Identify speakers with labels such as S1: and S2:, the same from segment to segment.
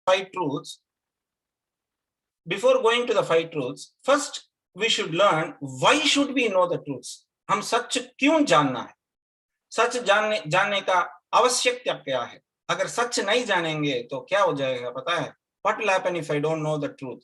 S1: five truths, before going to the five truths, first we should learn why should we know the truths. हम सच क्यों जानना है, सच जानने का आवश्यकता क्या है. अगर सच नहीं जानेंगे तो क्या हो जाएगा पता है? What will happen if I don't know the truth?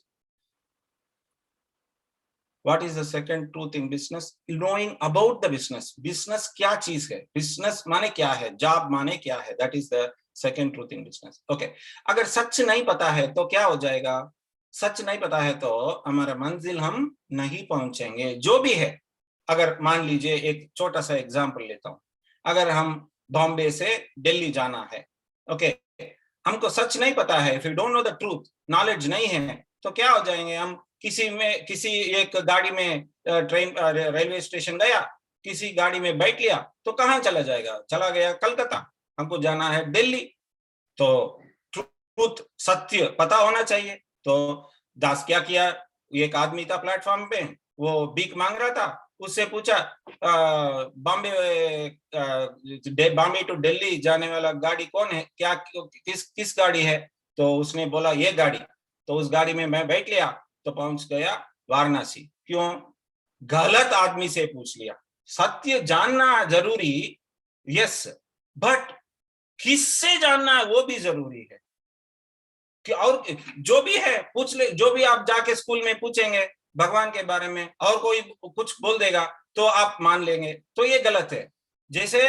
S1: What is the second truth in business? Knowing about the business. Business क्या चीज है? Business माने क्या है? Job माने क्या है? That is the second truth in business. Okay. अगर सच नहीं पता है तो क्या हो जाएगा? सच नहीं पता है तो हमारा मंजिल हम नहीं पहुंचेंगे. जो भी है, अगर मान लीजिए एक छोटा सा एग्जांपल लेता हूं. अगर हम बॉम्बे से दिल्ली जाना है, ओके, हमको सच नहीं पता है, if you don't know the truth, knowledge नहीं है, तो क्या हो जाएंगे हम? किसी एक गाड़ी में ट्रेन रेलवे स्टेशन गया, किसी गाड़ी में बैठ लिया, तो कहाँ चला जाएगा? चला गया कलकत्ता. हमको जाना है दिल्ली. तो ट्रूथ, सत्य पता होना चाहिए. तो दास क्या किया? एक आदमी था प्लेटफॉर्म पे, वो भीख मांग रहा था. उससे पूछा बॉम्बे टू दिल्ली जाने वाला गाड़ी कौन है, क्या किस गाड़ी है? तो उसने बोला ये गाड़ी. तो उस गाड़ी में मैं बैठ लिया, तो पहुंच गया वाराणसी. क्यों? गलत आदमी से पूछ लिया. सत्य जानना जरूरी, यस, बट किससे जानना है वो भी जरूरी है. कि और जो भी है पूछ ले. जो भी आप जाके स्कूल में पूछेंगे भगवान के बारे में और कोई कुछ बोल देगा तो आप मान लेंगे, तो ये गलत है. जैसे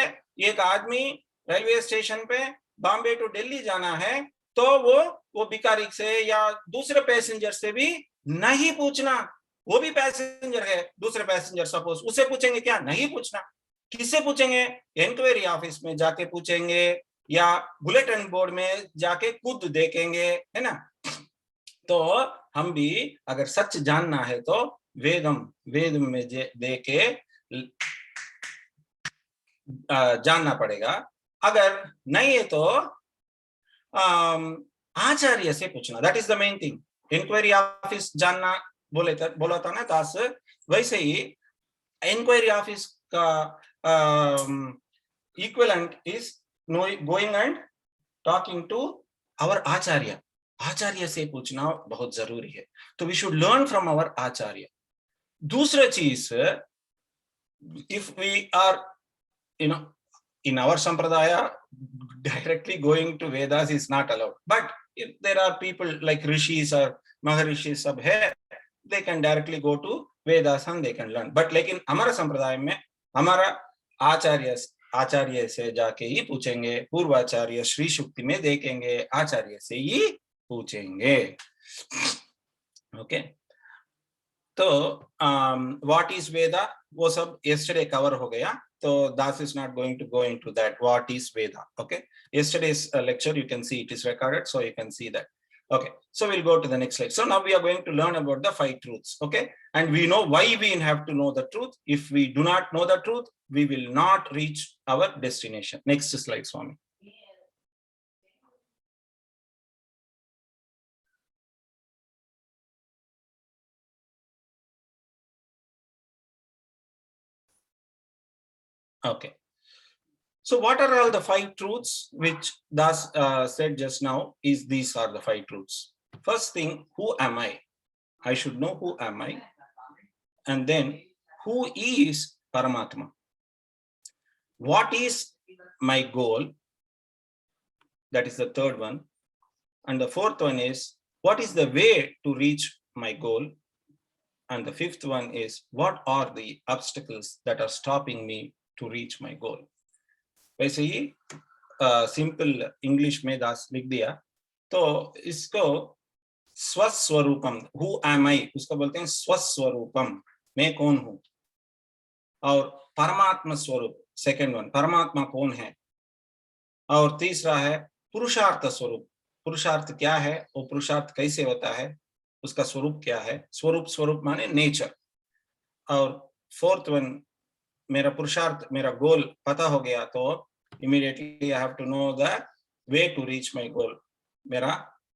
S1: एक आदमी रेलवे स्टेशन पे बॉम्बे टू दिल्ली जाना है, तो वो भिखारी से या दूसरे पैसेंजर से भी नहीं पूछना. वो भी पैसेंजर है, दूसरे पैसेंजर सपोज, उससे पूछेंगे क्या? नहीं पूछना. किससे पूछेंगे? इंक्वायरी ऑफिस में जाके पूछेंगे या बुलेटिन बोर्ड में जाके खुद देखेंगे, है ना. तो हम भी अगर सच जानना है तो वेद में देके जानना पड़ेगा. अगर नहीं है तो आचार्य से पूछना. That is the main thing. Inquiry office जानना बोला था ना दास, वैसे ही इंक्वायरी ऑफिस का equivalent is going and talking to our acharya. आचार्य से पूछना बहुत जरूरी है. तो we should learn from our acharya. दूसरा चीज, if we are in our sampradaya, directly going to Vedas is not allowed. But if there are people like rishis or maharishis sab hai, they can directly go to Vedas and they can learn. But like in हमारा संप्रदाय में हमारा आचार्य से जाके ही पूछेंगे. पूर्वाचार्य श्री शुक्ति में देखेंगे, आचार्य से ही पूछेंगे. ओके. तो व्हाट इज वेदा वो सब yesterday कवर हो गया. So Das is not going to go into that. What is Veda? Okay. Yesterday's lecture, you can see it is recorded, so you can see that. Okay. So we'll go to the next slide. So now we are going to learn about the five truths. Okay. And we know why we have to know the truth. If we do not know the truth, we will not reach our destination. Next slide, Swami. Okay. So what are all the five truths which Das said just now? Is these are the five truths. First thing, who am I? I should know who am I. And then, who is Paramatma? What is my goal? That is the third one. And the fourth one is, what is the way to reach my goal? And the fifth one is, what are the obstacles that are stopping me to reach my goal? वैसे ही simple English में दास लिख दिया. तो इसको स्वस्वरूपम, who am आई, उसको बोलते हैं स्वस्वरूपम, मैं कौन हूं. और परमात्मा स्वरूप, सेकंड वन, परमात्मा कौन है. और तीसरा है पुरुषार्थ स्वरूप. पुरुषार्थ क्या है, वो पुरुषार्थ कैसे होता है, उसका स्वरूप क्या है. स्वरूप माने नेचर. और फोर्थ वन, मेरा पुरुषार्थ, मेरा गोल पता हो गया तो immediately I have to know the way to reach my goal. मेरा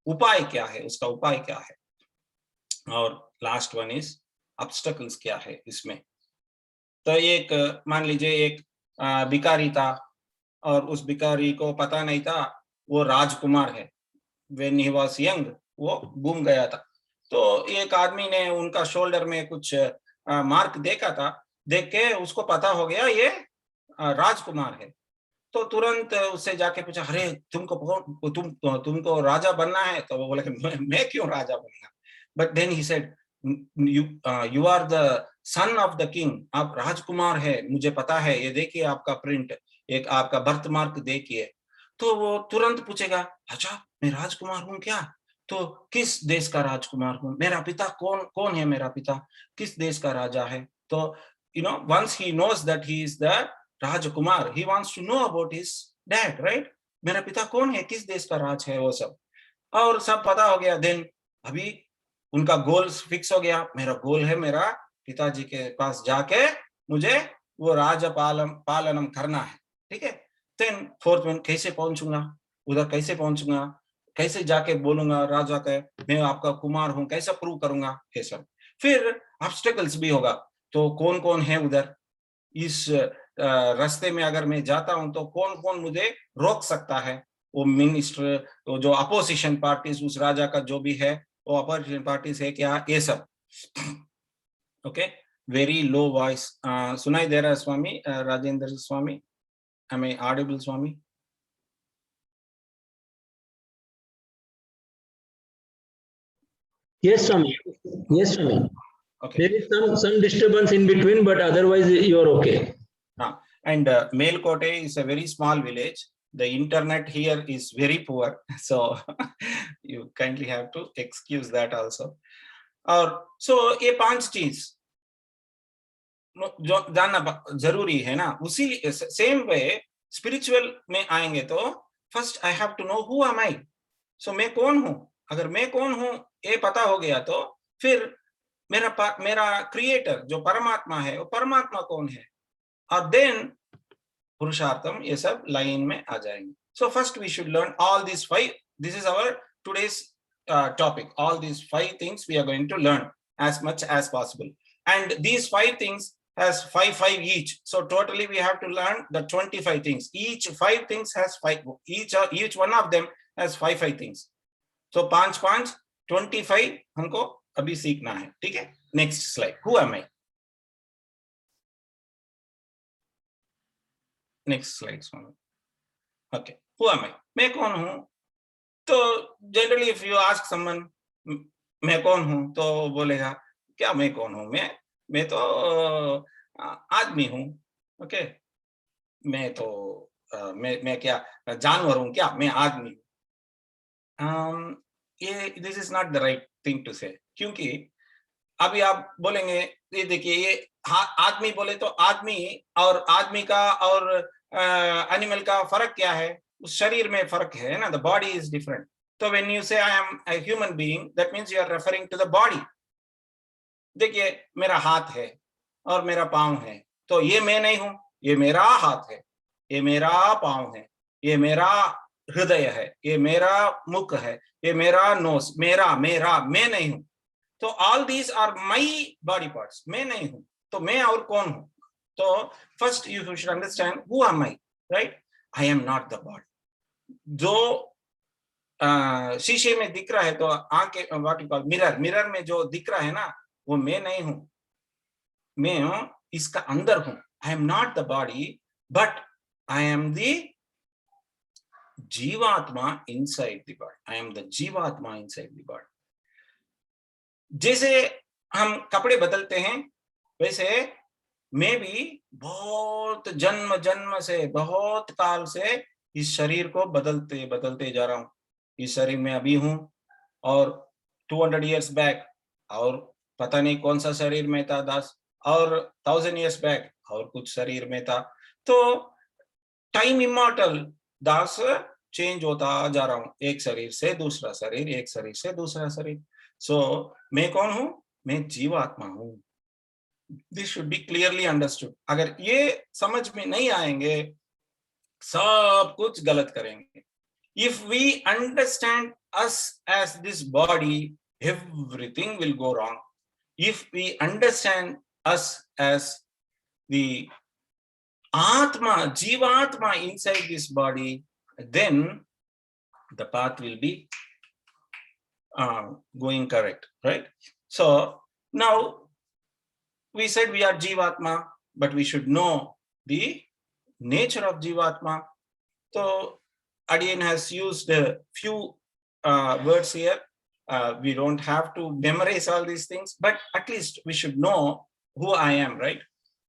S1: उपाय क्या है, उसका उपाय क्या है. और लास्ट वन इज ऑब्स्टेकल्स क्या है इसमें. तो एक मान लीजिए एक भिखारी था और उस भिखारी को पता नहीं था वो राजकुमार है. when he was young, वो गुम गया था। तो एक आदमी ने उनका शोल्डर में कुछ मार्क देखा था, देख के उसको पता हो गया ये राजकुमार है। तो तुरंत उससे जाके पूछा, अरे तुमको राजा बनना है? तो वो बोले कि मैं क्यों राजा बनूंगा? But then he said, you are the son of the king, आप राजकुमार है, मुझे पता है, ये देखिए आपका प्रिंट, एक आपका बर्थ मार्क देखिए। तो वो तुरंत पूछेगा, अच्छा मैं राजकुमार हूँ क्या? तो किस देश का राजकुमार हूँ? मेरा पिता कौन है? मेरा पिता किस देश का राजा है? तो once he knows that he is the Rajkumar, he wants to know about his dad, right? मेरा पिता कौन है, किस देश का राज है, वो सब और सब पता हो गया। देन अभी उनका गोल फिक्स हो गया, मेरा गोल है मेरा पिताजी के पास जाके मुझे वो राज पालनम करना है, ठीक है। देन फोर्थ वन, कैसे पहुंचूंगा उधर, कैसे पहुंचूंगा, कैसे जाके बोलूंगा राजा के मैं आपका कुमार हूं, कैसे प्रूव करूंगा, ये सब। फिर ऑब्स्टेकल्स भी होगा, तो कौन कौन है उधर, इस रास्ते में अगर मैं जाता हूं तो कौन कौन मुझे रोक सकता है, वो मिनिस्टर, तो जो अपोजिशन पार्टीज उस राजा का जो भी है, वो अपोजिशन पार्टीज है क्या, ये सब। ओके, वेरी लो वॉइस सुनाई दे रहा है स्वामी राजेंद्र स्वामी? am I audible, Swami?
S2: Yes, Swami. Yes, Swami.
S1: Okay.
S2: There is some disturbance in between, but otherwise you are okay.
S1: And Melkote is a very small village. The internet here is very poor, so you kindly have to excuse that also. और so ये 5 चीज जो जानना जरूरी है ना, उसी same way spiritual में आएंगे तो first I have to know who am I. So मैं कौन हूं, अगर मैं कौन हूं ये पता हो गया तो फिर मेरा क्रिएटर जो परमात्मा है, वो परमात्मा कौन है, और देन पुरुषार्थम, ये सब लाइन में आ जाएंगे। So first we should learn all this 5, this is our today's topic, all these 5 things we are going to learn as much as possible, and these 5 things has 5 each, so totally we have to learn the 25 things. Each 5 things has 5, each one of them has 5 things, so 5 25 हमको अभी सीखना है, ठीक है। Next slide, who am I, next slide. Okay, who am I, मैं कौन हूं? तो generally if you ask someone मैं कौन हूं, तो बोलेगा क्या मैं कौन हूं, मैं तो आदमी हूं। ओके, मैं तो मैं क्या जानवर हूं क्या, मैं आदमी हूं। ये this is not the right thing to say, क्योंकि अभी आप बोलेंगे ये देखिए, ये आदमी बोले तो आदमी और आदमी का और एनिमल का फर्क क्या है? उस शरीर में फर्क है ना, द बॉडी इज डिफरेंट। तो when you say I am a human being, that means you are referring to the body. देखिए मेरा हाथ है और मेरा पांव है, तो ये मैं नहीं हूं, ये मेरा हाथ है, ये मेरा पांव है, ये मेरा हृदय है, ये मेरा मुख है, ये मेरा नोस, मेरा मैं नहीं हूं। तो all these are my body parts, मैं नहीं हूं। तो मैं और कौन हूं? तो first you should understand who am I, right? I am not the body. जो शीशे में दिख रहा है, तो आंखें, व्हाट यू कॉल मिरर में जो दिख रहा है ना, वो मैं नहीं हूं, मैं इसका अंदर हूं। I am not the body, but I am the jivatma inside the body. I am the jivatma inside the body. जैसे हम कपड़े बदलते हैं, वैसे मैं भी बहुत जन्म से, बहुत काल से इस शरीर को बदलते जा रहा हूं। इस शरीर में अभी हूं, और 200 इयर्स बैक और पता नहीं कौन सा शरीर में था, 10 और 1000 इयर्स बैक और कुछ शरीर में था। तो टाइम इमॉर्टल, दास चेंज होता जा रहा हूं, एक शरीर से दूसरा शरीर, एक शरीर से दूसरा शरीर। सो मैं कौन हूं? मैं जीवात्मा हूं। This should be clearly understood. अगर ये समझ में नहीं आएंगे, सब कुछ गलत करेंगे। If we understand us as this body, everything will go wrong. If we understand us as the atma, jivatma inside this body, then the path will be going correct, right? So now we said we are Jivatma, but we should know the nature of Jivatma. So Adian has used a few words here. We don't have to memorize all these things, but at least we should know who I am, right?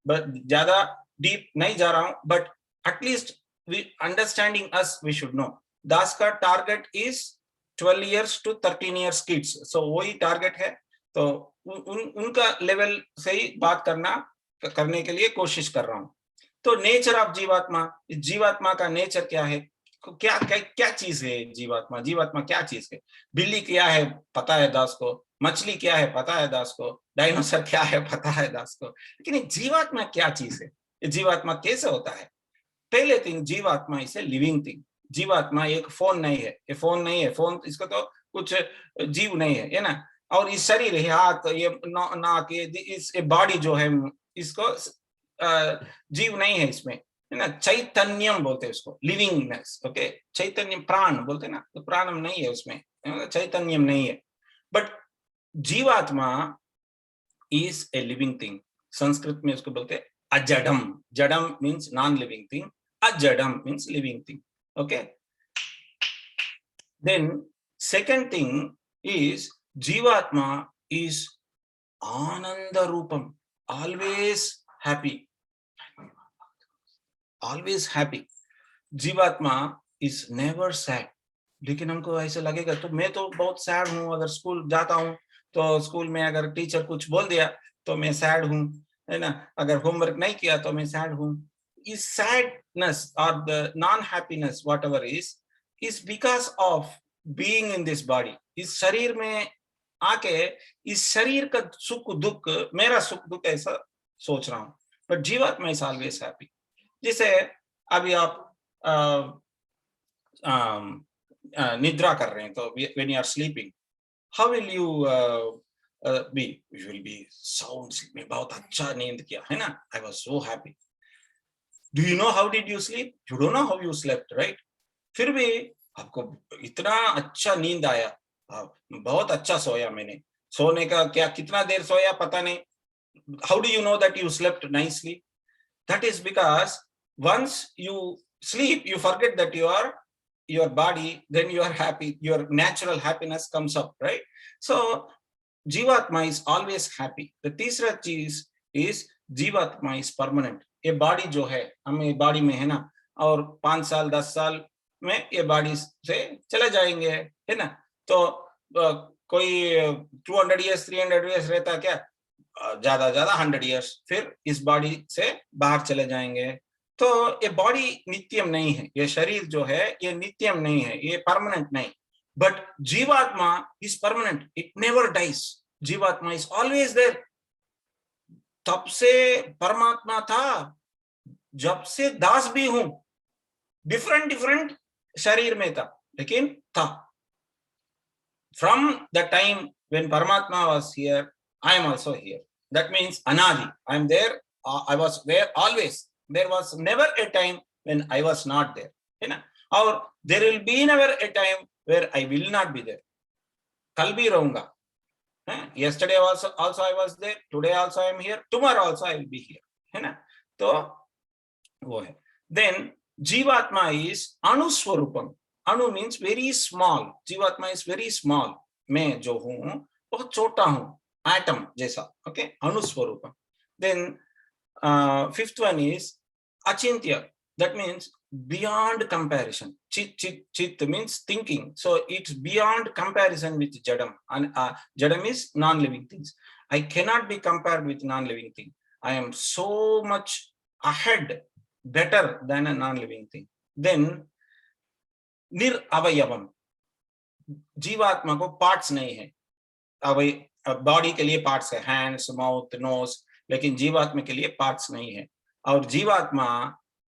S1: But ज़्यादा deep नहीं जा रहा हूँ, but at least we understanding us we should know. दास का target is 12 years to 13 years kids, so वही target है. तो उनका लेवल से ही बात करने के लिए कोशिश कर रहा हूँ. तो नेचर ऑफ जीवात्मा, जीवात्मा का नेचर क्या है, क्या क्या क्या चीज है जीवात्मा, जीवात्मा क्या चीज है? बिल्ली क्या है पता है दास को, मछली क्या है पता है दास को, डायनासोर क्या है पता है दास को, लेकिन जीवात्मा क्या चीज है, जीवात्मा कैसे होता है? पहले थिंग, जीवात्मा इज ए लिविंग थिंग. जीवात्मा एक फोन नहीं है, ये फोन नहीं है, फोन इसको तो कुछ जीव नहीं है ना. और इस शरीर है, हाथ, ये नाक, ये इस बॉडी जो है, इसको जीव नहीं है इसमें, है ना. चैतन्यम बोलते हैं उसको, लिविंगनेस. ओके, चैतन्य, प्राण बोलते हैं ना, तो प्राणम नहीं है उसमें, चैतन्यम नहीं है. बट जीवात्मा is a living thing. Sanskrit में उसको बोलते हैं अजडम. Jadam means non living thing, ajadam means living thing. Okay, then second thing is jivatma is ananda rupam, always happy, always happy. जीवात्मा is never sad. लेकिन हमको ऐसे लगेगा तो मैं तो बहुत सैड हूँ, अगर स्कूल जाता हूँ तो स्कूल में अगर टीचर कुछ बोल दिया तो मैं सैड हूँ, है ना. अगर होमवर्क नहीं किया तो मैं सैड हूँ. इस सैडनेस और the non happiness what ever is because of being in this body. इस शरीर में आके इस शरीर का सुख दुख, मेरा सुख दुख ऐसा सोच रहा हूँ. बट जीवात्मा इज ऑलवेज हैप्पी. जैसे अभी आप निद्रा कर रहे हैं, तो when you are sleeping, how will you be? You will be sound sleep. में बहुत अच्छा नींद किया है ना, I was so happy. Do you know how did you sleep? You don't know how you slept, right? फिर भी आपको इतना अच्छा नींद आया, बहुत अच्छा सोया मैंने. सोने का क्या, कितना देर सोया पता नहीं. How do you know that you slept nicely? That is because once you sleep, you forget that you are your body, then you are happy, your natural happiness comes up, right? So जीवात्मा is always happy. The तीसरा चीज is जीवात्मा is permanent. ये body जो है, हम ये body में है ना, और 5 साल 10 साल में ये बॉडी से चले जाएंगे, है ना. तो कोई 200 years 300 years रहता क्या, ज्यादा 100 years, फिर इस बॉडी से बाहर चले जाएंगे. तो ये बॉडी नित्यम नहीं है, ये शरीर जो है ये नित्यम नहीं है, ये परमानेंट नहीं. बट जीवात्मा is permanent, it never dies. जीवात्मा इज ऑलवेज देयर. तब से परमात्मा था, जब से दास भी हूं, डिफरेंट शरीर में था, लेकिन था. फ्रॉम द टाइम व्हेन परमात्मा was here, I am also here. That means anadi. I am there. I was there always. There was never a time when I was not there. है ना? और there will be never a time where I will not be there. कल भी रहूंगा. Yesterday also I was there. Today also I am here. Tomorrow also I will be here. है ना? तो वो है. Then जीवात्मा is अनुस्वरूपम. Anu means very small. जीवात्मा is very small. मैं जो हूँ बहुत छोटा हूँ, atom जैसा. Okay, अनुस्वरूपम. Then fifth one is achintya. That means beyond comparison. Chit means thinking, so it's beyond comparison with jadam. And jadam is non-living things. I cannot be compared with non-living thing. I am so much ahead, better than a non-living thing. Then निरअवयवम. जीवात्मा को parts नहीं है. Body के लिए parts है, hands, mouth, knows, लेकिन जीवात्मा के लिए पार्ट्स नहीं है. और जीवात्मा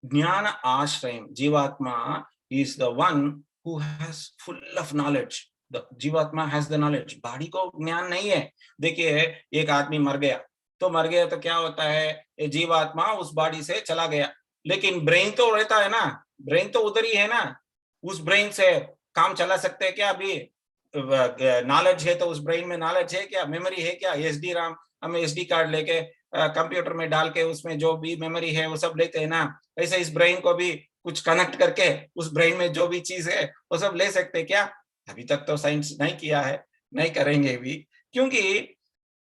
S1: ज्ञान आश्रय. जीवात्मा is the one who has full of knowledge. The जीवात्मा has the knowledge. बॉडी को ज्ञान नहीं है. देखिए, एक आदमी मर गया तो क्या होता है, ये जीवात्मा उस बॉडी से चला गया, लेकिन ब्रेन तो रहता है ना, ब्रेन तो उधर ही है ना. उस ब्रेन से काम चला सकते हैं क्या? अभी नॉलेज है तो उस ब्रेन में नॉलेज है क्या, मेमोरी है क्या? SD RAM, हम SD कार्ड लेके कंप्यूटर में डाल के उसमें जो भी मेमोरी है वो सब लेते हैं ना, ऐसे इस ब्रेन को भी कुछ कनेक्ट करके उस ब्रेन में जो भी चीज है वो सब ले सकते हैं क्या? अभी तक तो साइंस नहीं किया है, नहीं करेंगे भी, क्योंकि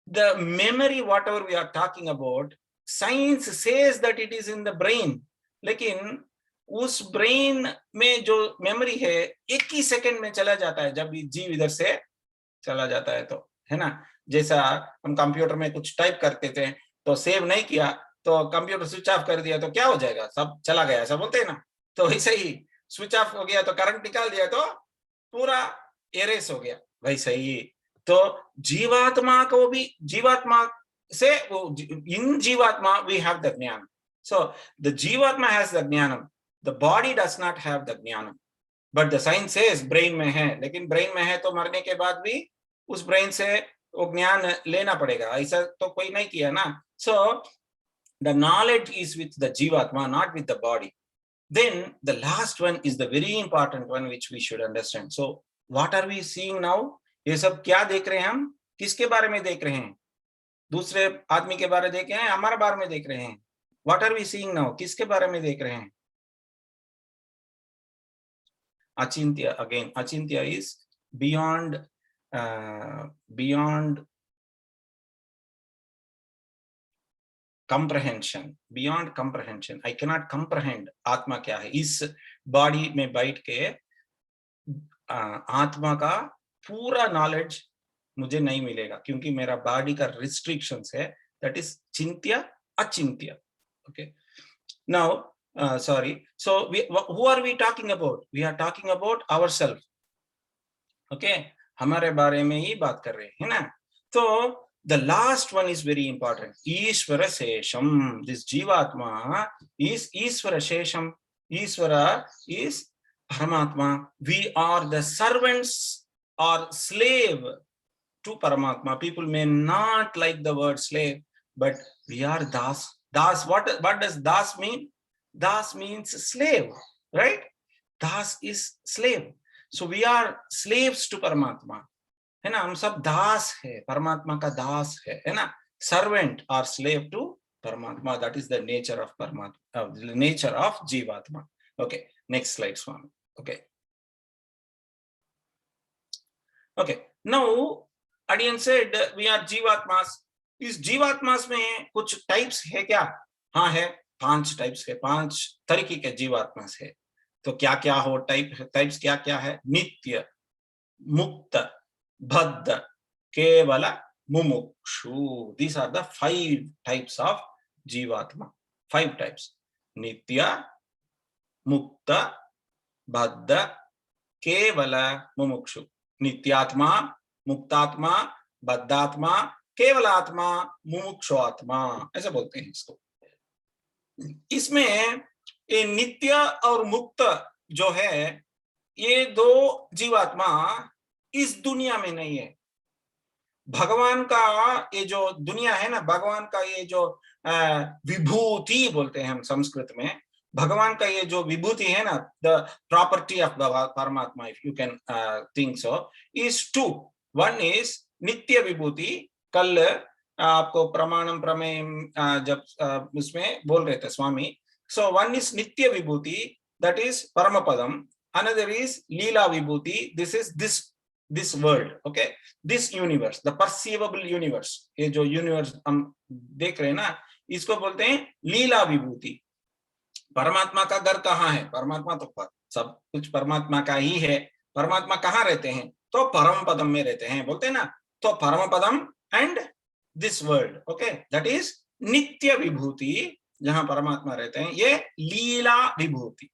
S1: the memory whatever we are talking about, science says that it is in the brain, लेकिन उस ब्रेन में जो मेमोरी है 1 ही सेकंड में चला जाता है जब भी जीव इधर से चला जाता है, तो है ना। जैसा हम कंप्यूटर में कुछ टाइप करते थे तो सेव नहीं किया तो कंप्यूटर स्विच ऑफ कर दिया तो क्या हो जाएगा, सब चला गया, ऐसा बोलते हैं ना। तो ऐसे ही स्विच ऑफ हो गया तो करंट निकाल दिया तो पूरा एरेस हो गया, वैसे ही तो जीवात्मा को भी, जीवात्मा से इन जीवात्मा we have the jnana, so the jivatma has the jnanam, the body does not have the jnanam, but the science says brain में है, लेकिन ब्रेन में है तो मरने के बाद भी उस ब्रेन से वो ज्ञान लेना पड़ेगा, ऐसा तो कोई नहीं किया ना। So the knowledge is with the jivatma, not with the body. Then the last one is the very important one which we should understand. So what are we seeing now? ये सब क्या देख रहे हैं हम, किसके बारे में देख रहे हैं? दूसरे आदमी के बारे में देख रहे हैं, हमारे बारे में देख रहे हैं? What are we seeing now? किसके बारे में देख रहे हैं? Achintya, again achintya is beyond comprehension, beyond comprehension. I cannot comprehend आत्मा क्या है। इस बॉडी में बैठ के आत्मा का पूरा नॉलेज मुझे नहीं मिलेगा क्योंकि मेरा बॉडी का रिस्ट्रिक्शंस है, that is chintya achintya. Okay, now sorry, so who are we talking about? We are talking about ourselves. Okay, हमारे बारे में ही बात कर रहे हैं, है ना। तो the last one is very important. Ishvara Sesham. This Jivatma is Ishvara Sesham. Ishvara is Paramatma. We are the servants or slave to Paramatma. People may not like the word slave, but we are Das. Das, what does Das mean? Das means slave, right? Das is slave. So we are slaves to Paramatma. है ना, हम सब दास है, परमात्मा का दास है ना। Servant और slave to paramatma, that is the nature of paramatma, nature of jivatma. Okay, next slide Swami. Okay okay, now adiyen said we are jivatmas. इस जीवात्मास में कुछ टाइप्स है क्या? हाँ है, 5 टाइप्स है, 5 तरीके के जीवात्मास है। तो क्या क्या हो टाइप्स क्या क्या है? नित्य, मुक्त, बद्ध, केवल, मुमुक्षु। These are the 5 types of जीवात्मा। 5 types: नित्य, मुक्त, बद्ध, केवल, मुमुक्षु। नित्यात्मा, मुक्तात्मा, बद्धात्मा, केवलात्मा, मुमुक्षु आत्मा, ऐसे बोलते हैं इसको। इसमें ये नित्य और मुक्त जो है, ये 2 जीवात्मा इस दुनिया में नहीं है। भगवान का ये जो दुनिया है ना, भगवान का ये जो विभूति बोलते हैं हम संस्कृत में, भगवान का ये जो विभूति है ना, द प्रॉपर्टी ऑफ परमात्मा, if you can think so, is 2। One is nitya विभूति, कल आपको प्रमाणम प्रमेय जब उसमें बोल रहे थे स्वामी। So one is nitya Vibhuti, that is param padam. Another is lila vibhuti, this is this world, okay, this universe, the perceivable universe। ये जो यूनिवर्स हम देख रहे हैं ना, इसको बोलते हैं लीला विभूति। परमात्मा का घर कहाँ है? परमात्मा तो सब कुछ परमात्मा का ही है। परमात्मा कहाँ रहते हैं? तो परम पदम में रहते हैं, बोलते हैं ना। तो param padam and this world, okay, that is nitya vibhuti, जहां परमात्मा रहते हैं। ये लीला विभूति।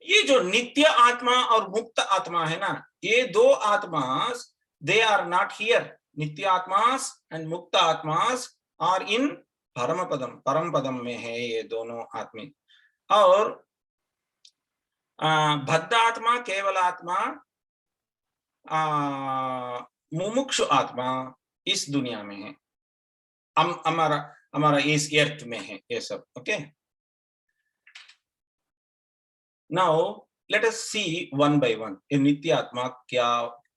S1: ये जो नित्य आत्मा और मुक्त आत्मा है ना, ये 2 आत्मास, दे आर नॉट हियर। नित्य आत्मास एंड मुक्त आत्मास आर इन परम पदम, परम पदम में है ये दोनों आत्मा। और बद्ध आत्मा, केवल आत्मा, मुमुक्षु आत्मा इस दुनिया में है, हमारा इस अर्थ में है ये सब। Okay, Now let us see one by one। ये नित्य आत्मा क्या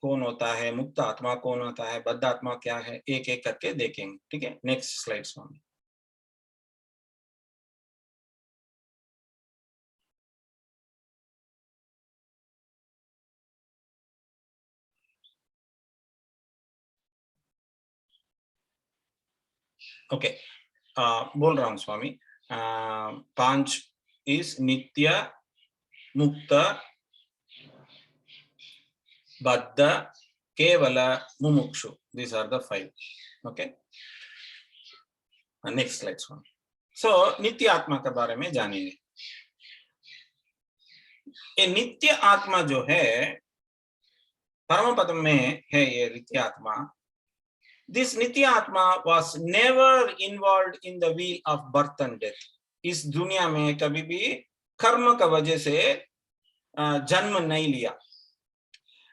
S1: कौन होता है, मुक्त आत्मा कौन होता है, बद्ध आत्मा क्या है, एक एक करके देखेंगे। ठीक है, नेक्स्ट स्लाइड स्वामी। ओके, बोल रहा हूँ स्वामी। 5 इज नित्य, मुक्त, बद्ध, केवल, मुमुक्षु। These are the 5. Okay, next slide Swami. So नित्य आत्मा के बारे में जानेंगे। ये नित्य आत्मा जो है परम पद में है, ये नित्य आत्मा। This Nitya Atma was never involved in the wheel of birth and death. इस दुनिया में कभी भी कर्म का वजह से जन्म नहीं लिया।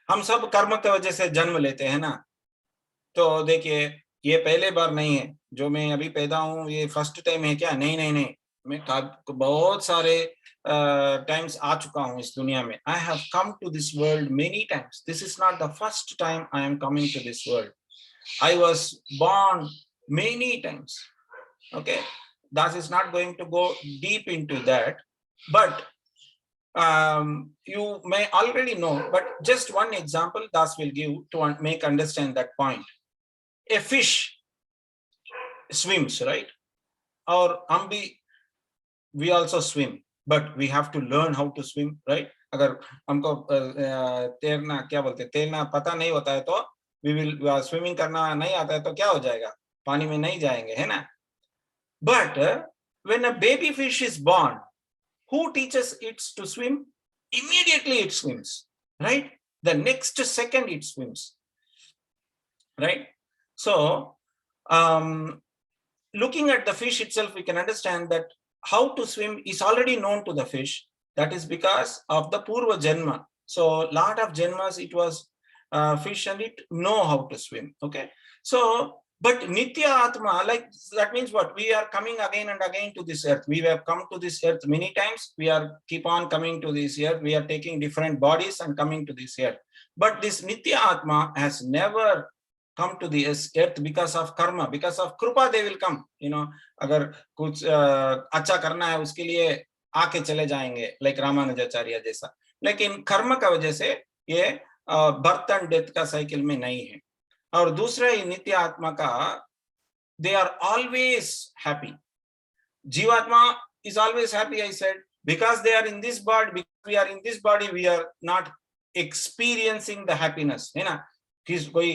S1: हम सब कर्म की वजह से जन्म लेते हैं ना। तो देखिए, ये पहले बार नहीं है जो मैं अभी पैदा हूँ, ये फर्स्ट टाइम है क्या? नहीं नहीं नहीं, मैं बहुत सारे टाइम्स आ चुका हूँ इस दुनिया में। I have come to this world many times. This is not the first time I am coming to this world. I was born many times. Okay, that is not going to go deep into that, but you may already know, but just one example Das will give to make understand that point. A fish swims, right? Or we also swim, but we have to learn how to swim, right? अगर हमको तैरना क्या बोलते हैं, तैरना पता नहीं होता है तो we will swimming करना नहीं आता है तो क्या हो जाएगा, पानी में नहीं जाएंगे, है ना? But when a baby fish is born, who teaches it to swim? Immediately it swims, right? The next second it swims, right? So looking at the fish itself, we can understand that how to swim is already known to the fish. That is because of the Purva Janma. So lot of Janmas it was fish and it know how to swim. Okay, so but Nitya Atma, like that means what? We are coming again and again to this earth. We have come to this earth many times. We are keep on coming to this earth. We are taking different bodies and coming to this earth. But this Nitya Atma has never come to the earth because of karma, because of krupa they will come. You know, अगर कुछ अच्छा करना है उसके लिए आके चले जाएंगे, like रामानुजाचार्य जैसा। लेकिन कर्म का वजह से ये बर्थ एंड डेथ का साइकिल में नहीं है। और दूसरा ये नित्य आत्मा का, they are always happy. जीवात्मा is always happy, I said, because they are in this body. Because we are in this body, we are not experiencing the happiness, है ना? किस कोई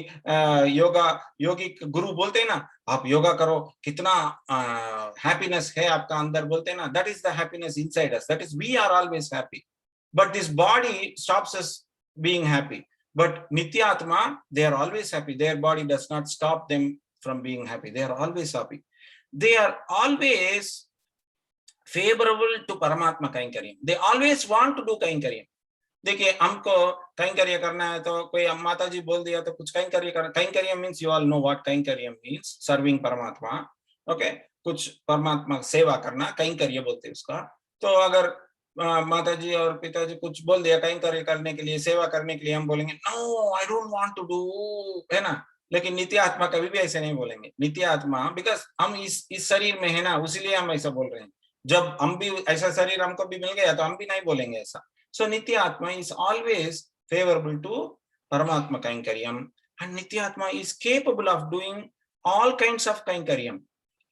S1: योगिक गुरु बोलते हैं ना, आप योगा करो, कितना happiness है आपका अंदर, बोलते हैं ना, that is the happiness inside us. That is, we are always happy. But this body stops us being happy. But Nitya Atma, they are always happy. Their body does not stop them from being happy. They are always happy. They are always favorable to Paramatma Kainkariam. They always want to do Kainkariam. देखिए, हमको कैंकर्य करना है तो कोई माता जी बोल दिया तो कुछ कैंकर्य करना। Kainkarya means you all know what kainkarya means, serving paramatma. Okay, कुछ परमात्मा सेवा करना कैंकर्य बोलते हैं उसका। तो अगर माता जी और पिताजी कुछ बोल दिया कैंकर्य करने के लिए, सेवा करने के लिए, हम बोलेंगे no I don't want to do, है ना? लेकिन नित्य आत्मा कभी भी ऐसे नहीं बोलेंगे। नित्य आत्मा, बिकॉज हम इस शरीर में है ना, उसीलिए हम ऐसा बोल रहे हैं। जब हम भी ऐसा शरीर हमको भी मिल गया तो हम भी नहीं बोलेंगे ऐसा। So Nitya Atma is always favorable to Paramatma Kainkaryam, and Nitya Atma is capable of doing all kinds of Kainkaryam.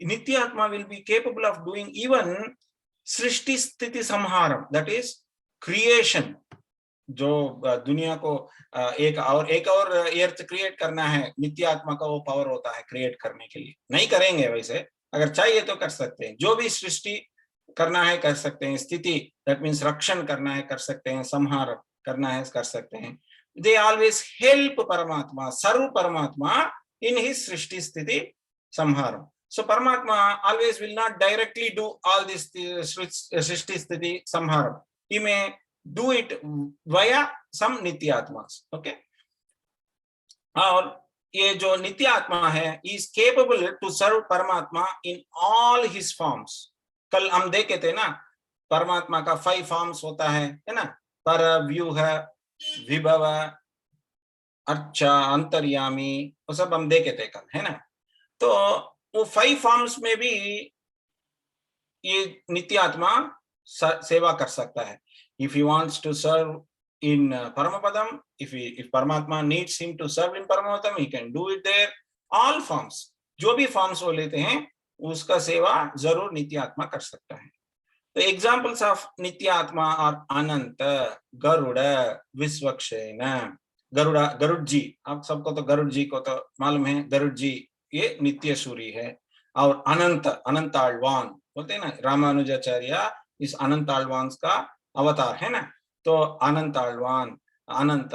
S1: Nitya Atma will be capable of doing even Srishti Sthiti Samharam, that is creation. जो दुनिया को एक और अर्थ create करना है, नित्य आत्मा का वो पावर होता है क्रिएट करने के लिए। नहीं करेंगे वैसे, अगर चाहिए तो कर सकते हैं। जो भी सृष्टि करना है कर सकते हैं, स्थिति दैट मीन्स रक्षण करना है कर सकते हैं, संहार करना है कर सकते हैं। दे ऑलवेज हेल्प परमात्मा, सर्व परमात्मा इन हिज सृष्टि स्थिति संहार। So paramatma always will not directly do all this srishti sthiti samhara, he may do it via some नित्य आत्मा। ओके, और ये जो नित्य आत्मा है इज केपेबल टू सर्व परमात्मा इन ऑल हिज फॉर्म्स। कल हम देखे थे ना, परमात्मा का 5 फॉर्म्स होता है ना? पर व्यूह, विभव, अर्चा, अंतर्यामी, वो सब हम देखे थे कल, है ना। तो वो 5 फॉर्म्स में भी ये नित्य आत्मा सेवा कर सकता है. If he wants to serve in Paramapadam, if Paramatma needs him to serve in Paramapadam, he can do it there. All forms, जो भी फॉर्म्स वो लेते हैं उसका सेवा जरूर नित्य आत्मा कर सकता है. तो एग्जाम्पल्स ऑफ नित्य आत्मा और अनंत, गरुड़, विश्वक्षेन, गरुड़ जी, आप सबको तो गरुड़ जी को तो मालूम है, गरुड़ जी ये नित्य सूरी है. और अनंत, अनंत आळवान बोलते हैं ना, रामानुजाचार्य इस अनंत आळवान का अवतार है ना. तो अनंत आळवान, अनंत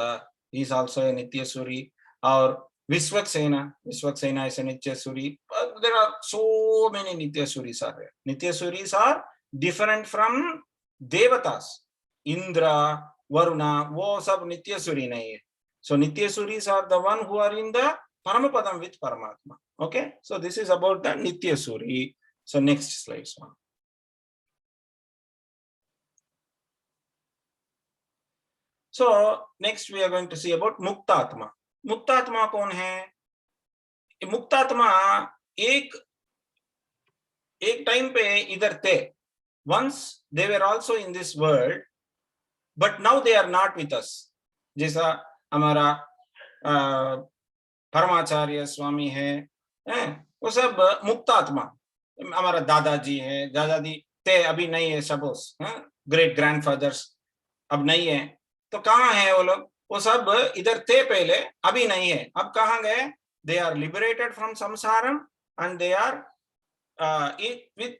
S1: इज आल्सो नित्य सूरी. और विश्वक्सेना, विश्वक्सेना is a नित्य Suri. There are so many नित्य सूरीस are there. नित्य सूरीस are different from देवतास. Indra, Varuna, वो सब नित्य सूरी नहीं है. So नित्य सूरीस are the one who are in the Paramapadam with Paramatma. Okay, so this is about the Nitya Suri. So next slide. So next we are going to see about Muktatma. Muktatma कौन है? मुक्तात्मा एक time पे इधर थे. Once they were also in this world, but now they are not with us. जैसा हमारा परमाचार्य स्वामी है, वो सब मुक्तात्मा. हमारा दादाजी है, दादाजी थे, अभी नहीं है. सपोज ग्रेट ग्रैंडफादर्स अब नहीं है, तो कहाँ है वो लोग? वो सब इधर थे पहले, अभी नहीं है. अब कहाँ गए? They are liberated from samsaram and they are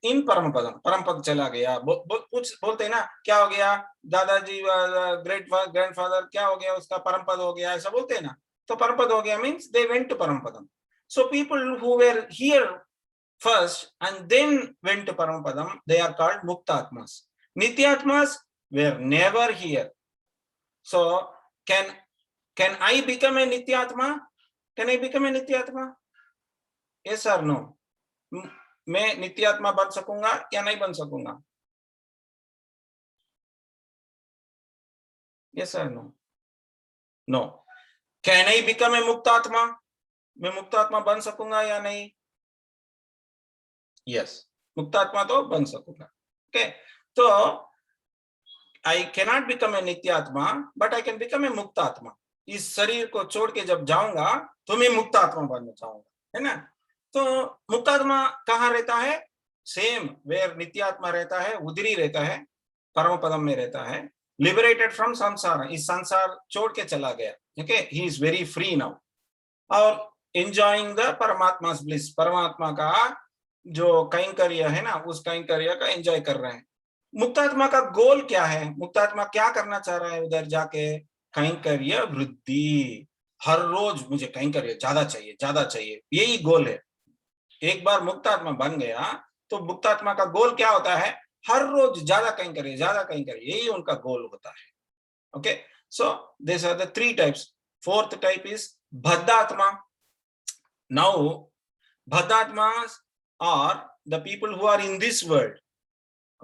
S1: in Paramapadam. परमपद चला गया. कुछ बोलते हैं ना, क्या हो गया दादाजी, ग्रेट ग्रैंडफादर, क्या हो गया उसका? परमपद हो गया, ऐसा बोलते हैं ना. तो परमपद हो गया means they went to Paramadam. So people who were here first and then went to Paramadam, they are called Muktatmas. Nityatmas were never here. So can I become a Nityatma? Can I become a Nityatma? Yes or no? मैं नित्यात्मा बन सकूंगा या नहीं बन सकूंगा? Yes or no? No. Can I become a मुक्तात्मा? मैं मुक्तात्मा बन सकूंगा या नहीं? Yes. मुक्तात्मा तो बन सकूंगा. Okay. तो I cannot become a नित्यात्मा, but I can become a मुक्तात्मा. इस शरीर को छोड़ के जब जाऊंगा तो मैं मुक्तात्मा बनना चाहूंगा, है ना. तो मुक्तात्मा कहाँ रहता है? सेम वेयर नित्यात्मा रहता है, उधर ही रहता है, परमपदम में रहता है. लिबरेटेड फ्रॉम संसार, इस संसार छोड़ के चला गया. Okay, he is very free now. और एंजॉयिंग द परमात्मा ब्लिस, परमात्मा का जो कैंकर्य है ना, उस कैंकर्य का एंजॉय कर रहे हैं. मुक्तात्मा का गोल क्या है? मुक्तात्मा क्या करना चाह रहा है उधर जाके? कैंकर्य वृद्धि. हर रोज मुझे कैंकर्य ज्यादा चाहिए, ज्यादा चाहिए, यही गोल है. एक बार मुक्तात्मा बन गया तो मुक्तात्मा का गोल क्या होता है? हर रोज ज्यादा कैंकर्य, ज्यादा कैंकर्य, यही उनका गोल होता है. Okay, so this are the 3 types. Fourth type is baddhatma. Now baddhatmas are the people who are in this world.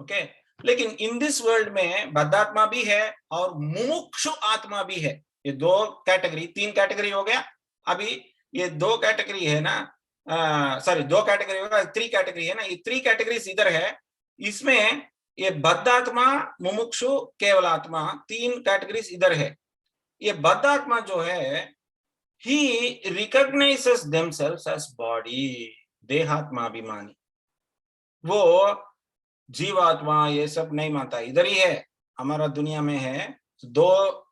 S1: Okay, लेकिन इन दिस वर्ल्ड में बद्धात्मा भी है और मुमुक्षु आत्मा भी है. ये 2 कैटेगरी, 3 कैटेगरी हो गया. अभी ये 2 कैटेगरी है ना, सॉरी 2 कैटेगरी होगा, 3 कैटेगरी है ना. ये 3 कैटेगरीज इधर है. इसमें ये बद्धात्मा, मुमुक्षु, केवल आत्मा, 3 कैटेगरीज इधर है. ये बद्धात्मा जो है, he recognizes themselves as body, देहात्माभिमानी. वो जीवात्मा ये सब नहीं मानता, इधर ही है. हमारा दुनिया में है 2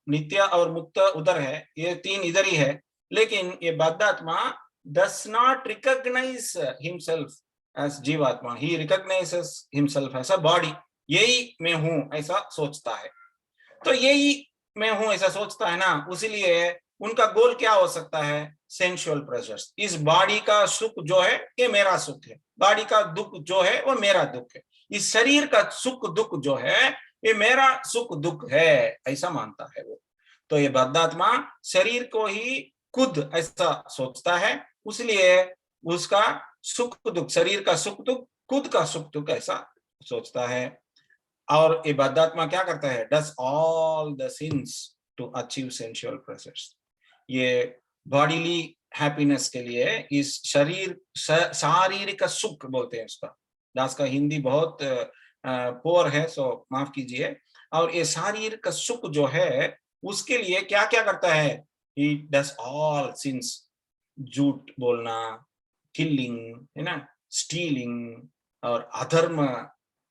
S1: नित्य और मुक्त उधर है, ये 3 इधर ही है. लेकिन ये बद्धात्मा does not recognize himself as जीवात्मा. He recognizes himself as a body. यही मैं हूं ऐसा सोचता है. तो यही मैं हूं ऐसा सोचता है ना, उसीलिए उनका गोल क्या हो सकता है? Sensual pressures. इस बॉडी का सुख जो है ये मेरा सुख है, बॉडी का दुख जो है वो मेरा दुख है, इस शरीर का सुख दुख जो है ये मेरा सुख दुख है, ऐसा मानता है वो. तो ये बद्धात्मा शरीर को ही खुद ऐसा सोचता है, इसलिए उसका सुख दुख, शरीर का सुख दुख, खुद का सुख दुख ऐसा सोचता है. और ये बद्धात्मा क्या करता है? Does all the sins to achieve sensual pleasures. ये बॉडीली हैप्पीनेस के लिए इस शारीरिक सुख बोलते हैं उसका। दास का हिंदी बहुत पोर है, सो माफ कीजिए। और ये शारीरिक सुख जो है उसके लिए क्या क्या करता है? He does all sins, झूठ बोलना, किलिंग, है ना, स्टीलिंग और अधर्म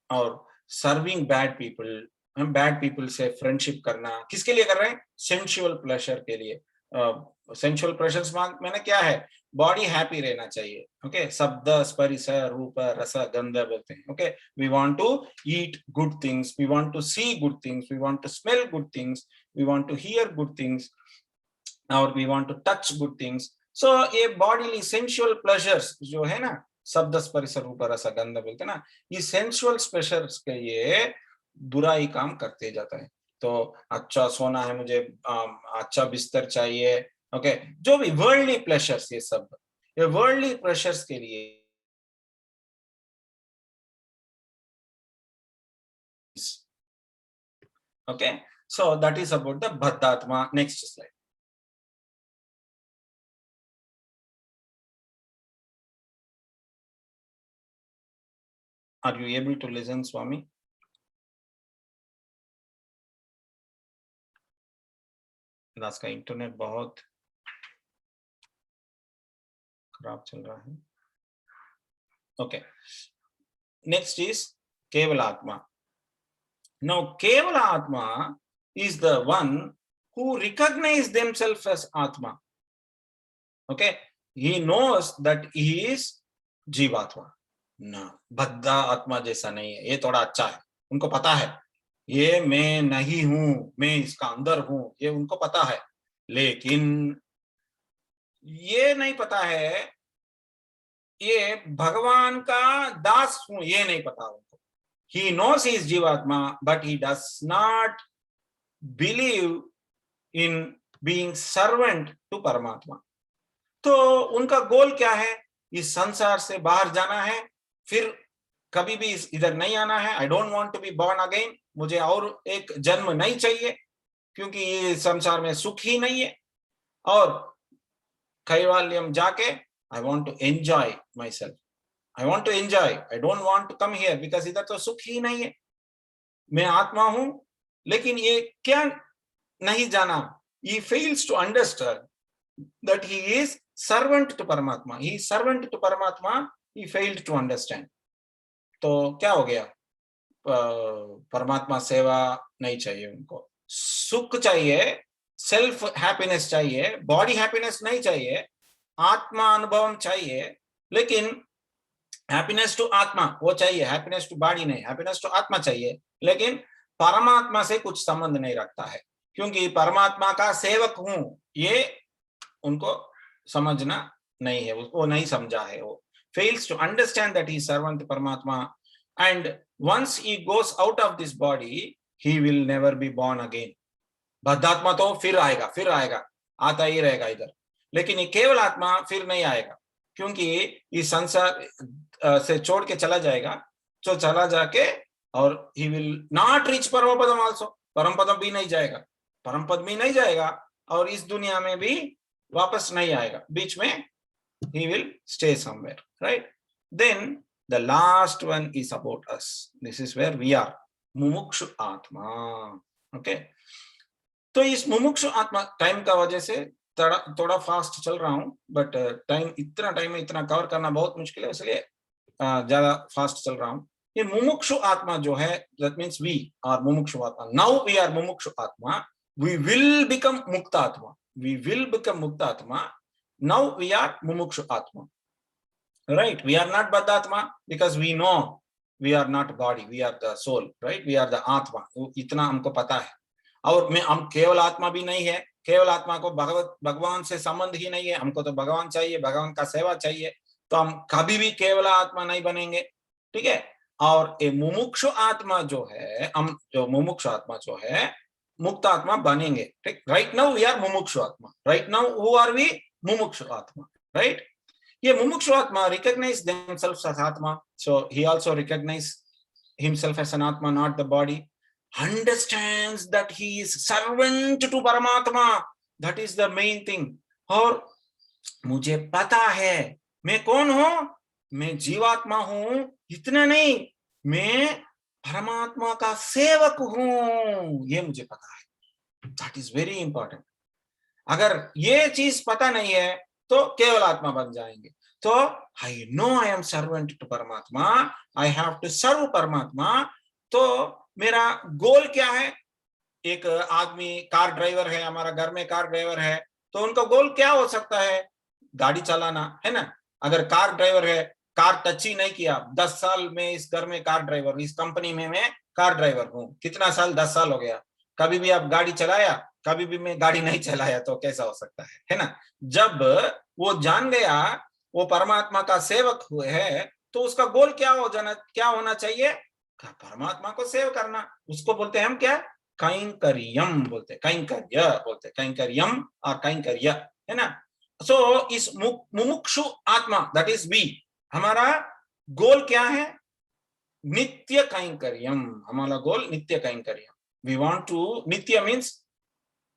S1: और serving bad people, bad people से फ्रेंडशिप करना। किसके लिए कर रहे हैं? सेंसुअल प्लेजर के लिए। सेंसुअल प्लेजर्स मैंने क्या है? बॉडी हैप्पी रहना चाहिए। ओके, शब्द स्पर्श रूप रस गंध बोलते हैं। Okay, we want to eat good things, we want to see good things, we want to smell good things, we want to hear good things, और we want to touch good things. So ये bodily sensual pleasures जो है ना, शब्द स्पर्श रूप रस गंध बोलते हैं ना, ये सेंसुअल प्लेजर्स के लिए बुराई काम करते जाता है। तो अच्छा सोना है मुझे, अच्छा बिस्तर चाहिए, ओके, जो भी वर्ल्डली प्लेजर्स, ये सब ये वर्ल्डली प्लेजर्स के लिए। Okay, so that is about the baddhatma. Next slide. Are you able to listen, Swami? दास का इंटरनेट बहुत खराब चल रहा है। Okay, next is kevalatma. Now Kevalatma is the one who recognize themselves as Atma. Okay, he knows that he is जीवात्मा ना, बद्धा आत्मा जैसा नहीं है। ये थोड़ा अच्छा है, उनको पता है ये मैं नहीं हूं, मैं इसका अंदर हूं, ये उनको पता है। लेकिन ये नहीं पता है ये भगवान का दास हूं, ये नहीं पता उनको। He knows he is जीवात्मा, but he does not believe in being servant to परमात्मा। तो उनका गोल क्या है? इस संसार से बाहर जाना है, फिर कभी भी इधर नहीं आना है। I don't want to be born again, मुझे और एक जन्म नहीं चाहिए, क्योंकि ये संसार में सुख ही नहीं है। और कैवल्यम जाके I want to enjoy myself, I want to enjoy, I don't want to come here, because इधर तो सुख ही नहीं है। मैं आत्मा हूं, लेकिन ये क्या नहीं जाना? He fails to understand that he is servant to Paramatma. He is servant to Paramatma. He failed to understand. तो क्या हो गया? परमात्मा सेवा नहीं चाहिए उनको, सुख चाहिए, सेल्फ हैप्पीनेस चाहिए, बॉडी हैप्पीनेस नहीं चाहिए, आत्मा अनुभव चाहिए। लेकिन हैप्पीनेस टू आत्मा वो चाहिए, हैप्पीनेस टू बॉडी नहीं, हैप्पीनेस टू आत्मा चाहिए। लेकिन परमात्मा से कुछ संबंध नहीं रखता है, क्योंकि परमात्मा का सेवक हूं ये उनको समझना नहीं है, वो नहीं समझा है। वो fails to understand that he is servant to Paramatma, and once he goes out of this body he will never be born again. बद्धात्मा तो फिर आएगा, आता ही रहेगा इधर, लेकिन ये केवल आत्मा फिर नहीं आएगा, क्योंकि इस संसार से छोड़ के चला जाएगा। तो चला जाके और he will not reach Paramapadam also, Paramapadam भी नहीं जाएगा, परमपद भी नहीं जाएगा, और इस दुनिया में भी वापस नहीं आएगा, बीच में he will stay somewhere, right? Then the last one is about us. This is where we are, मुमुक्षु आत्मा। okay, तो इस मुमुक्षु आत्मा, टाइम का वजह से थोड़ा फास्ट चल रहा हूं, बट इतना टाइम में इतना कवर करना बहुत मुश्किल है, इसलिए ज्यादा फास्ट चल रहा हूं। ये मुमुक्षु आत्मा जो है, that means we are मुमुक्षु आत्मा। Now we are मुमुक्षु आत्मा, we will become मुक्त आत्मा, we will become मुक्त आत्मा। Now we are मुमुक्षु आत्मा, right? We are not बद्धात्मा, because we know we are not body, we are the soul, right? We are the आत्मा, इतना हमको पता है। और हम केवल आत्मा भी नहीं है, केवल आत्मा को भगवान से संबंध ही नहीं है, हमको तो भगवान चाहिए, भगवान का सेवा चाहिए, तो हम कभी भी केवल आत्मा नहीं बनेंगे, ठीक है? और ये मुमुक्षु आत्मा जो है, हम जो मुमुक्षु आत्मा जो है, मुक्त आत्मा बनेंगे, ठीक? राइट नाउ वी आर मुमुक्षु आत्मा, right now who are we? मुमुक्षु आत्मा, राइट? ये मुमुक्षु आत्मा recognize themselves as आत्मा, so he also recognize himself as an atma, not the body, understands that he is servant to Paramatma, that is the main thing. और मुझे पता है मैं कौन हूं, मैं जीवात्मा हूं, इतना नहीं, मैं परमात्मा का सेवक हूं, ये मुझे पता है। That is very important. अगर ये चीज पता नहीं है तो केवल आत्मा बन जाएंगे। तो I know I am servant to परमात्मा, आई हैव टू सर्व परमात्मा। तो मेरा गोल क्या है? एक आदमी कार ड्राइवर है, हमारा घर में कार ड्राइवर है, तो उनका गोल क्या हो सकता है? गाड़ी चलाना, है ना? अगर कार ड्राइवर है, कार टच ही नहीं किया, 10 साल में इस घर में कार ड्राइवर, इस कंपनी में मैं कार ड्राइवर हूँ, कितना साल? 10 साल हो गया, कभी भी आप गाड़ी चलाया? कभी भी मैं गाड़ी नहीं चलाया, तो कैसा हो सकता है ना? जब वो जान गया वो परमात्मा का सेवक हुए है, तो उसका गोल क्या होना चाहिए? परमात्मा को सेव करना। उसको बोलते हैं हम क्या? कैंकर्यम बोलते, कैंकर्य बोलते, कैंकर्यम और कैंकर्य, है ना? सो इस मुमुक्षु आत्मा, दैट इज वी, हमारा गोल क्या है? नित्य कैंकर्यम। हमारा गोल नित्य कैंकर्यम। वी वांट टू, नित्य means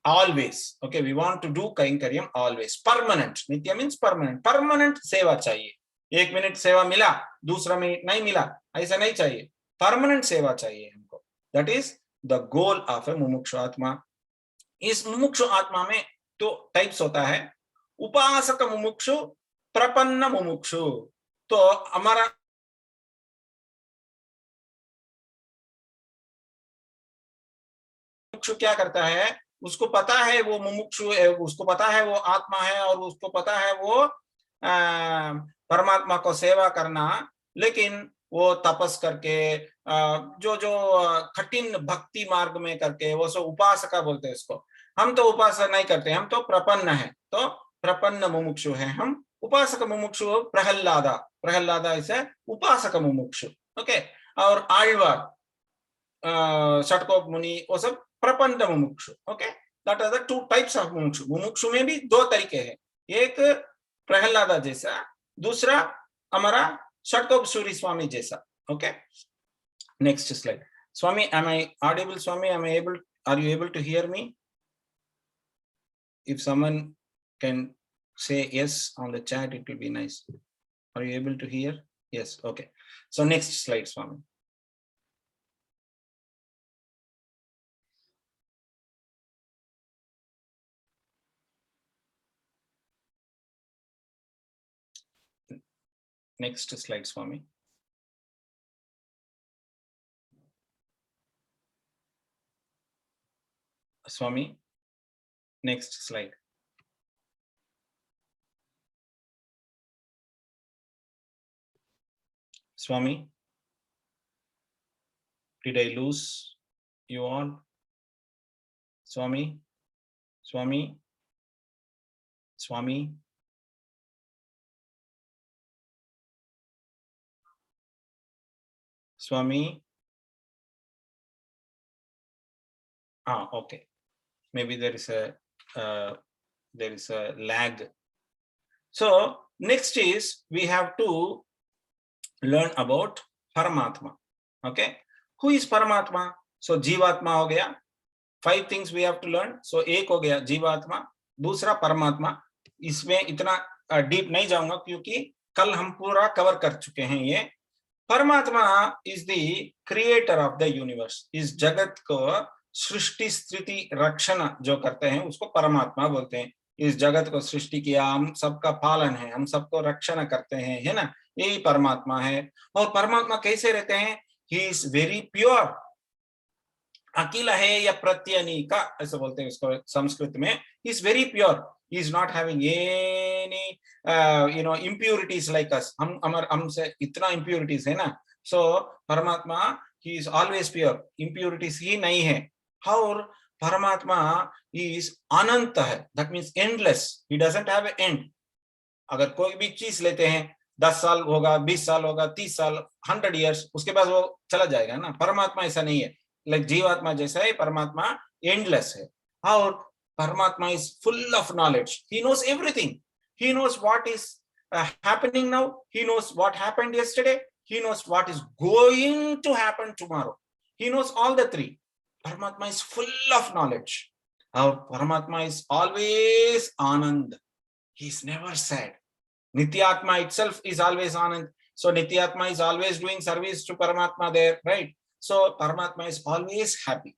S1: always, okay, we want to do kainkariam always, permanent. nitya means permanent, permanent सेवा चाहिए। 1 मिनट सेवा मिला, दूसरा मिनट नहीं मिला, ऐसा नहीं चाहिए, परमानेंट सेवा चाहिए हमको। That is the goal of a mumukshu atma. इस मुमुक्षु आत्मा में तो टाइप्स होता है, उपासक मुमुक्षु, प्रपन्न मुमुक्षु। तो हमारा मुमुक्षु क्या करता है? उसको पता है वो मुमुक्षु है, उसको पता है वो आत्मा है, और उसको पता है वो परमात्मा को सेवा करना, लेकिन वो तपस करके जो जो कठिन भक्ति मार्ग में करके, वो सब उपासका बोलते हैं इसको। हम तो उपासना नहीं करते, हम तो प्रपन्न है, तो प्रपन्न मुमुक्षु है हम। उपासक मुमुक्षु प्रहल्लादा, प्रहल्लादा इसे उपासक मुमुक्षु, ओके। और आழ்वार, षटकोप मुनि, वो सब प्रपन्न मुमुक्षु, okay. That are the 2 types of मुमुक्षु। मुमुक्षु में भी 2 तरीके हैं, एक प्रहलादा जैसा, दूसरा हमारा षटकोप सूरी स्वामी जैसा, okay. Next slide. Swami, am I audible? Swami, are you able to hear me? If someone can say yes on the chat, it will be nice. Are you able to hear? Yes, okay. So next slide, Swami. Next slide, Swami. Swami, next slide. Swami, did I lose you all? Swami, Swami, Swami. Swami. Okay. Maybe there is a lag. So next is we have to learn about Paramatma. Okay. Who is Paramatma? So Jivatma हो गया. 5 things we have to learn. So एक हो गया जीवात्मा, दूसरा परमात्मा। इसमें इतना डीप नहीं जाऊंगा क्योंकि कल हम पूरा कवर कर चुके हैं ये। परमात्मा is the creator of the universe. इस जगत को सृष्टि स्थिति रक्षण जो करते हैं उसको परमात्मा बोलते हैं। इस जगत को सृष्टि किया, हम सबका पालन है, हम सबको रक्षण करते हैं, है ना? यही परमात्मा है। और परमात्मा कैसे रहते हैं? He is very pure. अकेला है या प्रत्यनीका ऐसा बोलते हैं इसको संस्कृत में। He is very pure, he is not having any impurities like us. हमसे इतना impurities है ना। So परमात्मा he is always pure, impurities ही नहीं है। और परमात्मा is अनंत है, that means endless, he doesn't have an end। अगर कोई भी चीज लेते हैं, 10 साल होगा, 20 साल होगा, 30 साल, 100 years, उसके बाद वो चला जाएगा ना। परमात्मा ऐसा नहीं है, लाइक जीवात्मा जैसा है, परमात्मा एंडलेस है। और Paramatma is full of knowledge. He knows everything. He knows what is happening now. He knows what happened yesterday. He knows what is going to happen tomorrow. He knows all the 3. Paramatma is full of knowledge. Our Paramatma is always Anand. He is never sad. Nityatma itself is always Anand. So Nityatma is always doing service to Paramatma there, right? So Paramatma is always happy.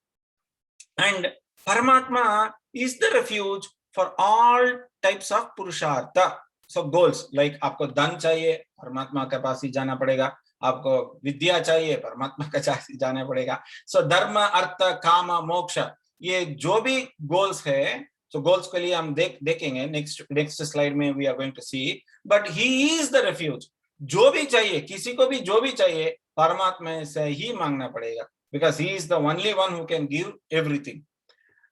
S1: And Paramatma is the refuge for all types of Purushartha. So goals like आपको धन चाहिए, परमात्मा के पास ही जाना पड़ेगा. आपको विद्या चाहिए, परमात्मा के पास ही जाना पड़ेगा. So धर्म, अर्थ, काम, मोक्ष, ये जो भी गोल्स है, so गोल्स के लिए हम देखेंगे नेक्स्ट स्लाइड में we are going to see. But he is the refuge. जो भी चाहिए, किसी को भी जो भी चाहिए, परमात्मा से ही मांगना पड़ेगा. Because he is the only one who can give everything.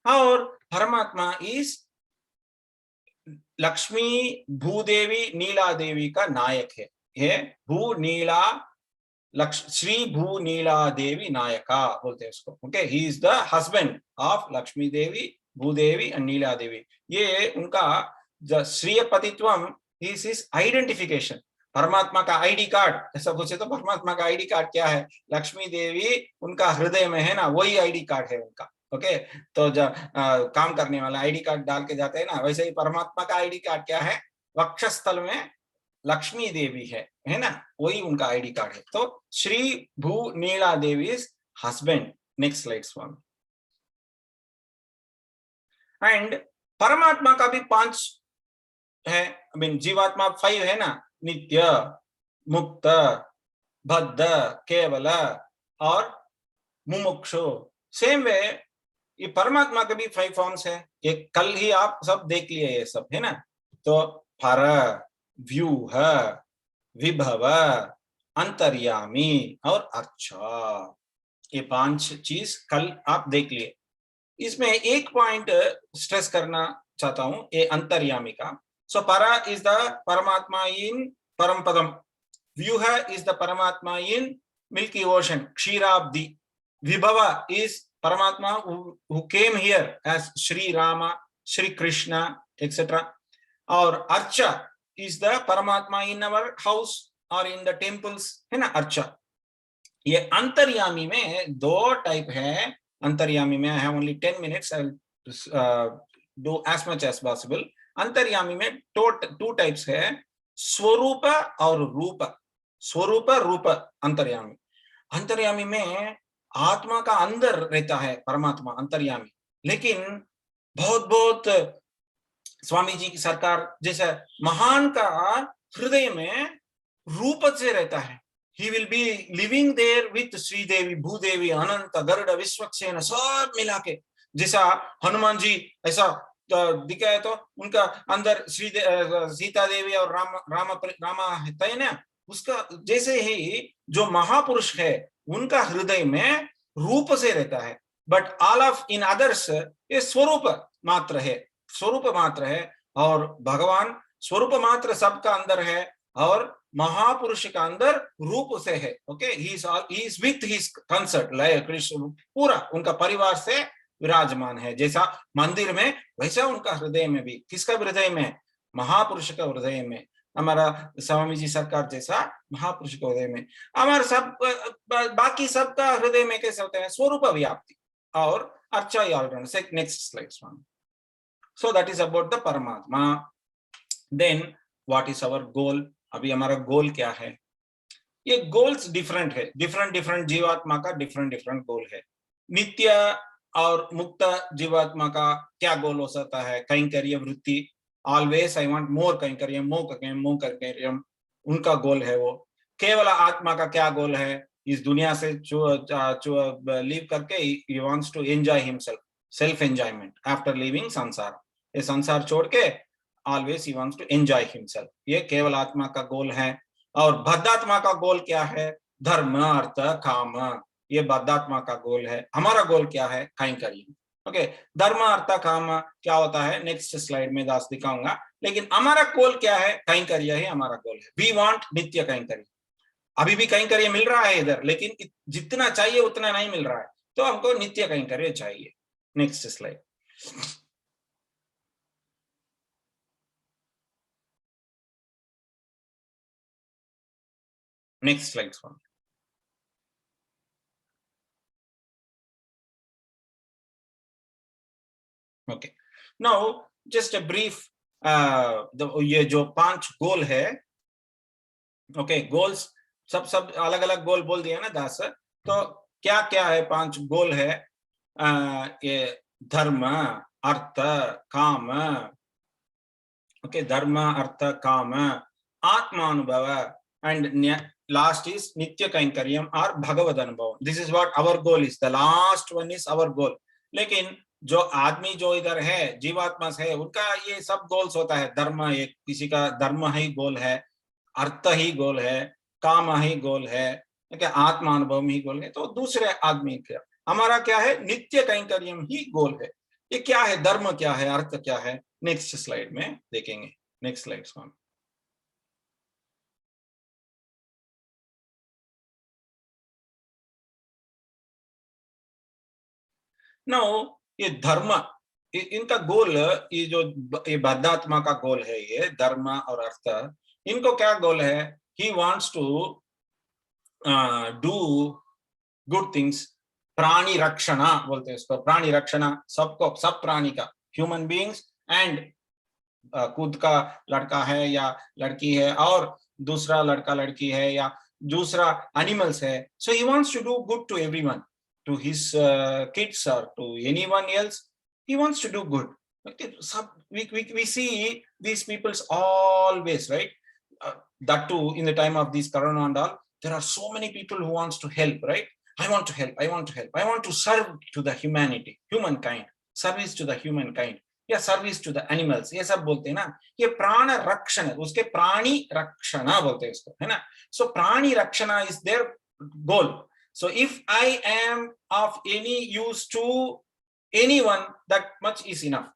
S1: और परमात्मा is लक्ष्मी भूदेवी नीला देवी का नायक है. ये भू नीला श्री भू नीला देवी नायका बोलते हैं उसको. Okay, he is the husband of Lakshmi Devi, Bhudevi and Nila Devi. ये उनका श्रीय पतित्वम इज हिज आइडेंटिफिकेशन. परमात्मा का आईडी कार्ड ऐसा पूछे तो परमात्मा का आईडी कार्ड क्या है? लक्ष्मी देवी उनका हृदय में है ना, वही आईडी कार्ड है उनका. ओके, तो काम करने वाला आईडी कार्ड डाल के जाते हैं ना, वैसे ही परमात्मा का आईडी कार्ड क्या है? वक्षस्थल में लक्ष्मी देवी है ना, वही उनका आईडी कार्ड है. तो Sri Bhu Nila Devi is husband. Next slide Swami. And परमात्मा का भी 5 है, जीवात्मा 5 है ना, नित्य, मुक्त, बद्ध, केवल और मुमुक्षु. सेम वे ये परमात्मा के भी 5 फॉर्म्स है. ये कल ही आप सब देख लिए ये सब, है ना. तो पर, व्यूह, विभव, अंतर्यामी और अर्चा, ये 5 चीज कल आप देख लिए. इसमें एक पॉइंट स्ट्रेस करना चाहता हूं, ये अंतर्यामी का. सो para is the Paramatma in Paramadam. Vyuha is the Paramatma in Milky Ocean, Ksheerabdi. Vibhava is Paramatma who came here as Sri Rama, Sri Krishna, etc. Or Archa is the Paramatma in our house or in the temples, है ना, Archa. ये अंतर्यामी में 2 type है. अंतर्यामी में I have only 10 minutes. I will do as much as possible. अंतर्यामी में 2 टाइप्स है, स्वरूप और रूप. स्वरूप, रूप, अंतर्यामी. अंतर्यामी में आत्मा का अंदर रहता है परमात्मा, अंतर्यामी. लेकिन बहुत स्वामी जी की सरकार जैसे महान का हृदय में रूप से रहता है. He will be living there with Sridevi, Bhudevi, अनंत, गरुड़, विश्वक्सेन सब मिला के. जैसा हनुमान जी ऐसा दिखा है तो उनका अंदर सीता देवी और रामा है ना, उसका जैसे ही जो महापुरुष है उनका हृदय में रूप से रहता है. But all of in others ये स्वरूप मात्र है, स्वरूप मात्र है. और भगवान स्वरूप मात्र सबका अंदर है और महापुरुष का अंदर रूप से है. Okay, he is with his concert, लय कृष्ण पूरा उनका परिवार से विराजमान है. जैसा मंदिर में वैसा उनका हृदय में भी. किसका हृदय में? महापुरुष का हृदय में. हमारा स्वामी जी सरकार जैसा महापुरुष के हृदय में. हमारे सब बाकी सबका हृदय में कैसे होते हैं? स्वरूप व्याप्ति और अर्चा all round. Next slide Swami. So that is about the परमात्मा. Then what is our goal? अभी हमारा गोल क्या है? ये गोल्स डिफरेंट है. डिफरेंट जीवात्मा का डिफरेंट गोल है. नित्य और मुक्त जीवात्मा का क्या गोल हो सकता है? कैंकर्य वृत्ति. ऑलवेज आई वांट मोर कैंकर्यम, मोर कैंकर्यम, उनका गोल है वो. केवल आत्मा का क्या गोल है? इस दुनिया से लीव करके he wants to enjoy himself, self enjoyment after leaving संसार. ये संसार छोड़ के always he wants to enjoy himself. ये केवल आत्मा का गोल है. और बद्धात्मा का गोल क्या है? धर्म, अर्थ, काम. ये बद्धात्मा का गोल है. हमारा गोल क्या है? कैंकर्य. ओके, धर्म, अर्थ, काम क्या होता है नेक्स्ट स्लाइड में दास दिखाऊंगा. लेकिन हमारा गोल क्या है? कैंकर्य ही हमारा गोल है. वी वांट नित्य कैंकर्य. अभी भी कैंकर्य मिल रहा है इधर, लेकिन जितना चाहिए उतना नहीं मिल रहा है, तो हमको नित्य कैंकर्य चाहिए. Next slide. Next slide. Okay, now just a brief, ये जो 5 गोल है, ओके, गोल्स सब सब अलग अलग गोल बोल दिया ना दास, तो क्या क्या है 5 गोल है? ये धर्म, अर्थ, काम, ओके, धर्म, अर्थ, काम, आत्मानुभव, and last is nitya kainkariam or bhagavad anubhav. This is what our goal is. The last one is our goal. लेकिन जो आदमी जो इधर है, जीवात्मा है, उनका ये सब गोल्स होता है। धर्म, एक किसी का धर्म ही गोल है, अर्थ ही गोल है, काम ही गोल है, आत्मानुभव ही गोल है। तो दूसरे आदमी का, हमारा क्या है? नित्य कैंकर्यम ही गोल है। ये क्या है? धर्म क्या है? अर्थ क्या है? नेक्स्ट स्लाइड में देखेंगे। नेक्स्ट स्लाइड में नो, ये धर्म, इनका गोल, ये जो ये बद्धात्मा का गोल है, ये धर्म और अर्थ, इनको क्या गोल है? He wants to do good things. प्राणी रक्षणा बोलते हैं इसको, प्राणी रक्षणा, सबको, सब प्राणी का, ह्यूमन बीइंग्स एंड खुद का लड़का है या लड़की है, और दूसरा लड़का लड़की है, या दूसरा एनिमल्स है। So he wants to do good to everyone, to his kids or to anyone else. He wants to do good. Okay, we see these people's always, right? That too in the time of this corona and all, there are so many people who wants to help, right? I want to help, I want to help, I want to serve to the humanity, humankind, service to the humankind, या service to the animals, ये सब बोलते हैं ना। ये प्राण रक्षण, उसके प्राणी रक्षणा बोलते हैं इसको, है ना। सो प्राणी रक्षणा is their goal. So if I am of any use to anyone, that much is enough.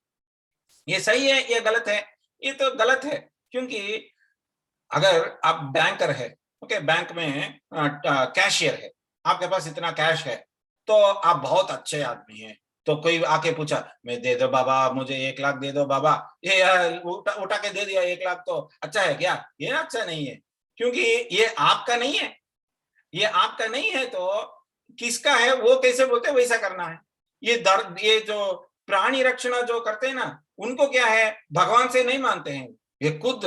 S1: ये सही है, ये गलत है? ये तो गलत है, क्योंकि अगर आप बैंकर है, ओके, बैंक में कैशियर है, आपके पास इतना कैश है, तो आप बहुत अच्छे आदमी हैं। तो कोई आके पूछा, मैं दे दो बाबा, मुझे 1 लाख दे दो बाबा, ये उठा के दे दिया 1 लाख, तो अच्छा है क्या? ये अच्छा नहीं है, क्योंकि ये आपका नहीं है। ये आपका नहीं है तो किसका है? वो कैसे बोलते हैं वैसा करना है। ये दर्द, ये जो प्राणी रक्षणा जो करते हैं ना, उनको क्या है? भगवान से नहीं मानते हैं, ये खुद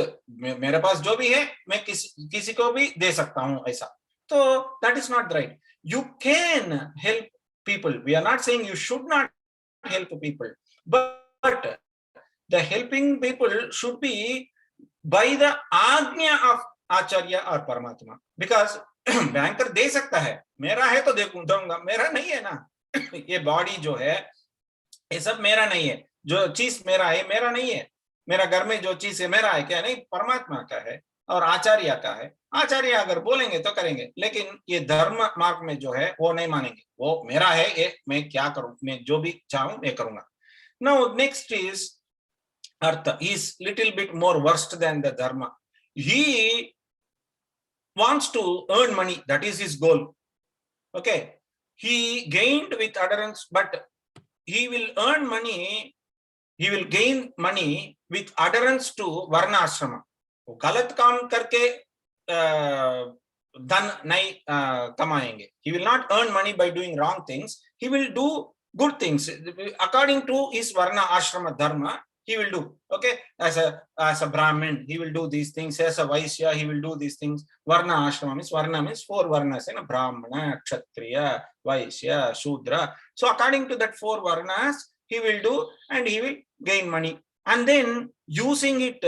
S1: मेरे पास जो भी है मैं किसी को भी दे सकता हूं, ऐसा। तो that is not right. You can help people, we are not saying you should not help people, but the helping people should be by the आज्ञा ऑफ आचार्य और परमात्मा. बिकॉज बैंकर दे सकता है, मेरा है तो दूंगा, मेरा नहीं है ना. ये बॉडी जो है, ये सब मेरा नहीं है, जो चीज मेरा है मेरा नहीं है, मेरा घर में जो चीज है मेरा है क्या? नहीं, परमात्मा का है और आचार्य का है. आचार्य अगर बोलेंगे तो करेंगे, लेकिन ये धर्म मार्ग में जो है वो नहीं मानेंगे. वो मेरा है, ये मैं क्या करूं, मैं जो भी चाहूं मैं करूंगा. Now next is earth. Is little bit more worst then the धर्म. ही wants to earn money, that is his goal. Okay, he gained with adherence, but he will earn money, he will gain money with adherence to varna ashrama. वो गलत काम करके धन नहीं कमाएंगे. He will not earn money by doing wrong things. He will do good things according to his varna ashrama dharma. He will do, okay, as a Brahmin he will do these things, as a Vaishya he will do these things. Varna ashrama means, varna means 4 varnas, na, Brahmana, Kshatriya, Vaishya, Shudra. So according to that 4 varnas he will do, and he will gain money, and then using it,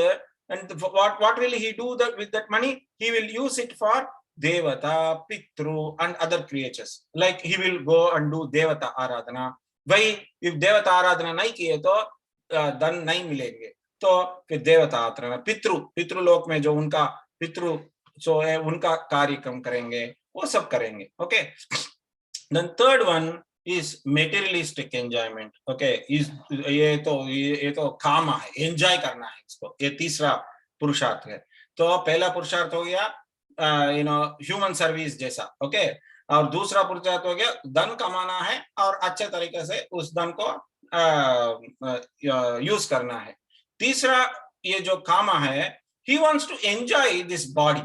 S1: and what will he do with that money? He will use it for Devata, Pitru and other creatures. Like he will go and do Devata Aradhana. Why? If Devata Aradhana nahi kiye to धन नहीं मिलेंगे, तो फिर देवता आराधना, पितृलोक में जो उनका पितृ जो है उनका कार्यक्रम करेंगे, वो सब करेंगे. Okay, then third one is materialistic enjoyment. Okay, ये तो काम है, एंजॉय करना है इसको. ये तीसरा पुरुषार्थ है. तो पहला पुरुषार्थ हो गया ह्यूमन सर्विस जैसा. ओके, और दूसरा पुरुषार्थ हो गया धन कमाना है और अच्छे तरीके से उस धन को यूज करना है. तीसरा ये जो कामा है, he wants to enjoy this body,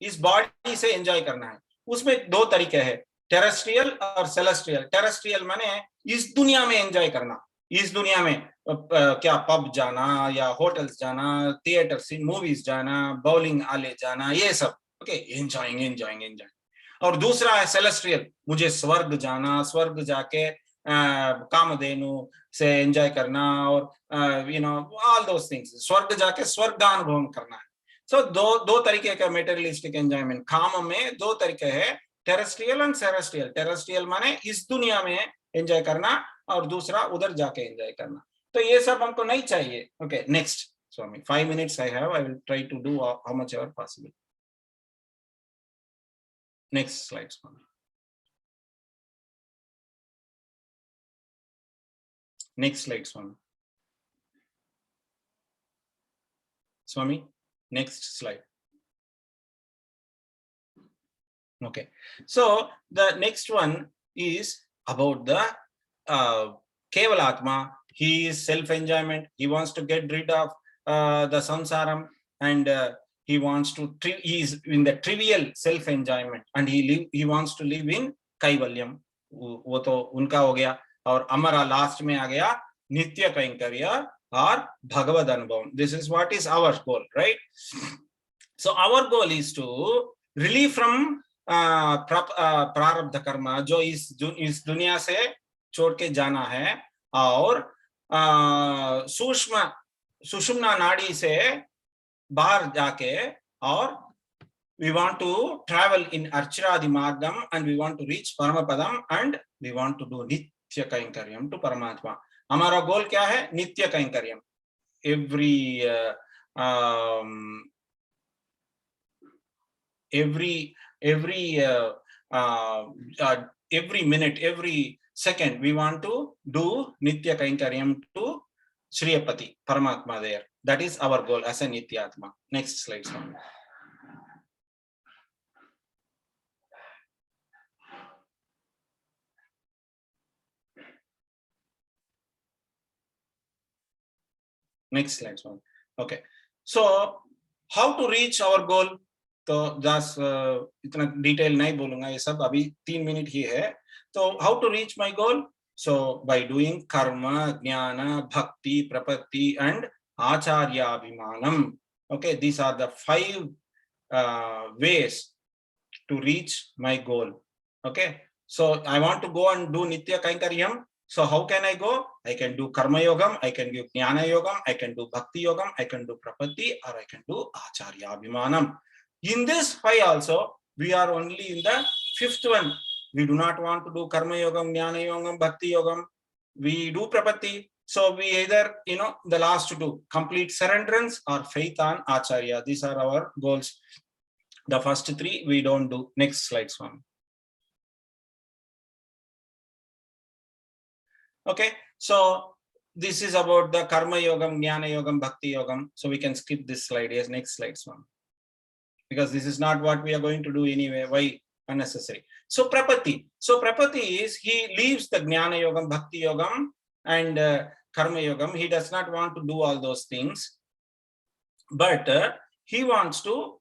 S1: इस बॉडी से एंजॉय करना है. उसमें 2 तरीके हैं, टेरेस्ट्रियल और सेलेस्ट्रियल. टेरेस्ट्रियल माने इस दुनिया में एंजॉय करना, इस दुनिया में क्या पब जाना या होटल्स जाना, थिएटर्स, मूवीज जाना, बॉलिंग आले जाना, ये सब ओके, एंजॉयिंग एंजॉयिंग एंजॉयिंग। और दूसरा है सेलेस्ट्रियल, मुझे स्वर्ग जाना, स्वर्ग जाके कामधेनु से एंजॉय करना और ऑल दोस थिंग्स, स्वर्ग जाके स्वर्ग का अनुभव करना है। सो दो तरीके का मेटेरियलिस्टिक एंजॉयमेंट, काम में दो तरीके है, टेरेस्ट्रियल एंड सेरेस्ट्रियल। टेरेस्ट्रियल माने इस दुनिया में एंजॉय करना और दूसरा उधर जाके एंजॉय करना। तो ये सब हमको नहीं चाहिए। Okay, next Swami, 5 minutes I have. I will try to do how much ever possible. Next slide, Swami. Next slide, Swami. Swami, next slide. Okay, so the next one is about the Kevalatma. He is self-enjoyment. He wants to get rid of the samsaram, and he wants to, he is in the trivial self-enjoyment, and he wants to live in Kaivalyam. वो तो उनका हो गया। और हमारा last में आ गया नित्य कैंकर्य और भगवद अनुभव. This is what is our goal, right? So our goal is to relieve from प्रारब्ध कर्म जो इस दुनिया से छोड़ के जाना है, और सूक्ष्म सुषुम्ना नाड़ी से बाहर जाके, और we want to travel in Archiradi Margam, and we want to reach Paramapadam, and we want to do Nitya Kainkaryam to Paramatma. हमारा गोल क्या है? नित्य कैंकर्यम. Every minute, every second, we want to do Nitya Kainkaryam to Shriyapati, Paramatma there. That is our goal as a Nityatma. Next slide, Swami. Next slide, Swami. Okay. So, how to reach our goal? तो just इतना detail नहीं बोलूंगा, ये सब अभी 3 minute ही है. तो how to reach my goal? So by doing कर्म, ज्ञान, भक्ति, प्रपत्ति एंड आचार्याभिमानम. Okay, these are the 5 ways to reach my goal. Okay, so I want to go and do Nitya Kainkaryam. So how can I go? I can do Karma Yogam, I can do Jnana Yogam, I can do Bhakti Yogam, I can do Prapatti, or I can do Acharya Abhimanam. In this 5 also, we are only in the 5th one. We do not want to do Karma Yogam, Jnana Yogam, Bhakti Yogam. We do Prapatti. So we either, the last 2, complete surrenderance or faith on Acharya. These are our goals. The first 3 we don't do. Next slide, Swami. Okay, so this is about the Karma Yogam, Jnana Yogam, Bhakti Yogam. So we can skip this slide. Yes, next slide, Swami. Because this is not what we are going to do anyway. Why unnecessary? So Prapatti. So Prapatti is, he leaves the Jnana Yogam, Bhakti Yogam and Karma Yogam. He does not want to do all those things. But he wants to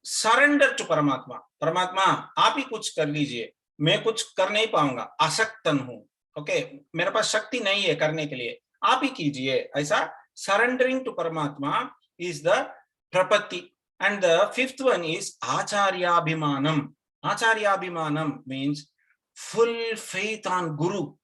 S1: surrender to Paramatma. Paramatma, आप ही कुछ कर लीजिए, मैं कुछ कर नहीं पाऊंगा, आसक्तन हूं. ओके, मेरे पास शक्ति नहीं है करने के लिए, आप ही कीजिए. ऐसा surrendering to Paramatma is the Prapatti. And the 5th one is Acharya Abhimanam. Acharya Abhimanam means full faith on Guru.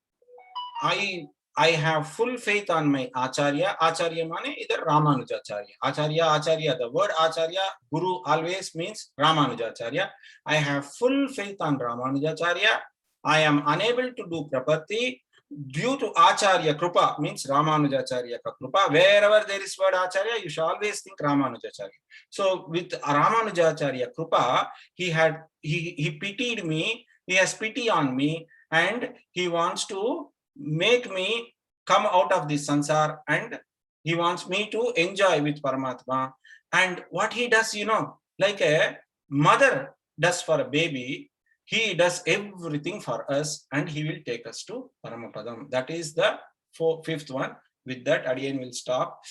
S1: I have full faith on my Acharya. Acharya mane either Ramanujacharya. Acharya, the word Acharya, Guru always means Ramanujacharya. I have full faith on Ramanujacharya. I am unable to do Prapatti due to Acharya Krupa, means Ramanujacharya Krupa. Wherever there is word Acharya, you should always think Ramanujacharya. So with Ramanujacharya Krupa, he pitied me, he has pity on me, and he wants to make me come out of this sansar, and he wants me to enjoy with Paramatma. And what he does, like a mother does for a baby, he does everything for us, and he will take us to Paramapadam. That is the 5th one. With that, Adiyan will stop.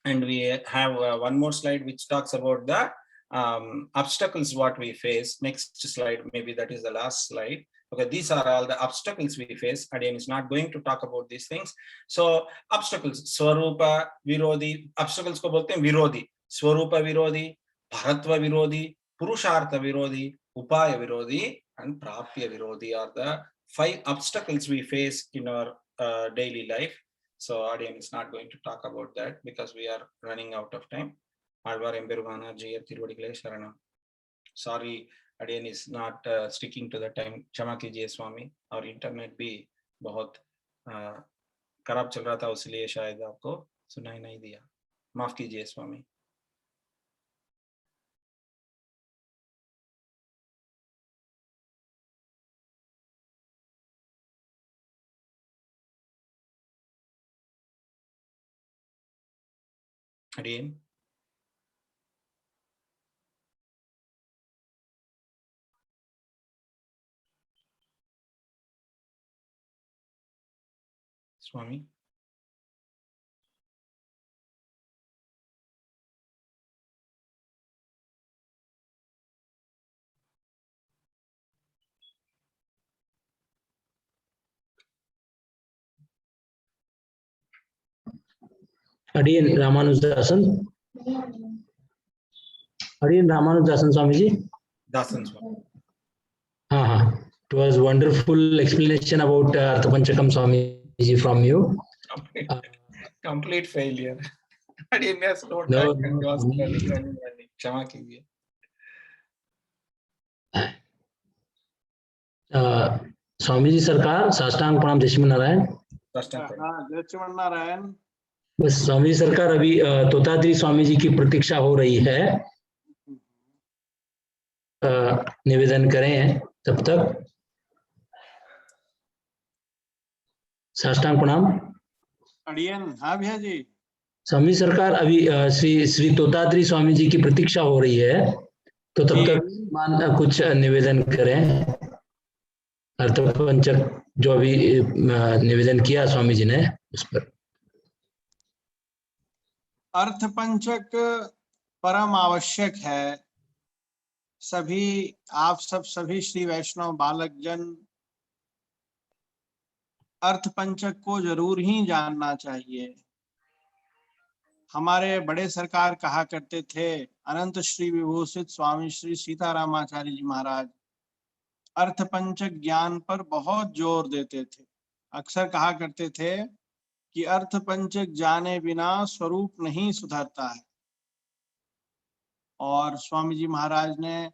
S1: And we have one more slide which talks about the obstacles what we face. Next slide, maybe that is the last slide. Okay, these are all the obstacles we face. Adiyan is not going to talk about these things. So obstacles, Swarupa Virodhi, obstacles ko bolte hain Virodhi, Swarupa Virodhi, Bharatva Virodhi, Purushartha Virodhi, Upaya Virodhi, and Prapya Virodhi are the 5 obstacles we face in our daily life. So Adiyan is not going to talk about that because we are running out of time. Alvar Emberugana Jiya Tiruvadigalai Sharanam. Sorry, Adiyan is not sticking to the time. क्षमा कीजिए स्वामी, और internet भी बहुत खराब चल रहा था, इसलिए शायद आपको सुनाई नहीं दिया, माफ कीजिए स्वामी. Adiyan. Swami.
S2: Adiyan Ramanujasan. Adiyan Ramanujasan Swamiji.
S1: Dasan Swami.
S2: It was wonderful explanation about Arthapanchakam Swamiji from you.
S1: Complete failure. Adiyan has no
S2: No,
S1: time and was running. क्षमा कीजिए.
S2: स्वामी जी सरकार साष्टांग प्रणाम जय श्रीमन
S3: नारायण.
S2: बस स्वामी जी सरकार अभी तोताद्री स्वामी जी की प्रतीक्षा हो रही है, निवेदन करें तब तक. साष्टांग प्रणाम.
S3: अडियन. हाँ भैया जी.
S2: स्वामी सरकार अभी श्री तोताद्री स्वामी जी की प्रतीक्षा हो रही है, तो तब तक कुछ निवेदन करें. अर्थपंचक जो अभी निवेदन किया स्वामी जी ने उस पर.
S3: अर्थपंचक परम आवश्यक है. सभी श्री वैष्णव बालक जन अर्थपंचक को जरूर ही जानना चाहिए. हमारे बड़े सरकार कहा करते थे, अनंत श्री विभूषित स्वामी श्री सीतारामाचार्य जी महाराज अर्थपंचक ज्ञान पर बहुत जोर देते थे. अक्सर कहा करते थे कि अर्थपंचक जाने बिना स्वरूप नहीं सुधरता है. और स्वामी जी महाराज ने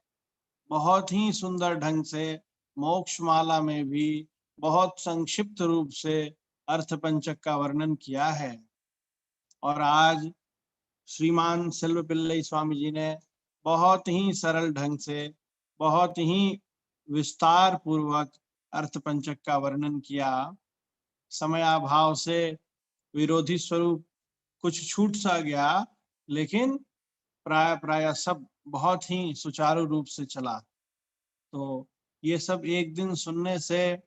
S3: बहुत ही सुंदर ढंग से मोक्षमाला में भी बहुत संक्षिप्त रूप से अर्थपंचक का वर्णन किया है. और आज श्रीमान सेल्व पिल्लई स्वामी जी ने बहुत ही सरल ढंग से, बहुत ही विस्तार पूर्वक अर्थपंचक का वर्णन किया. समयाभाव से विरोधी स्वरूप कुछ छूट सा गया, लेकिन प्राय सब बहुत ही सुचारू रूप से चला. तो ये सब एक दिन सुनने से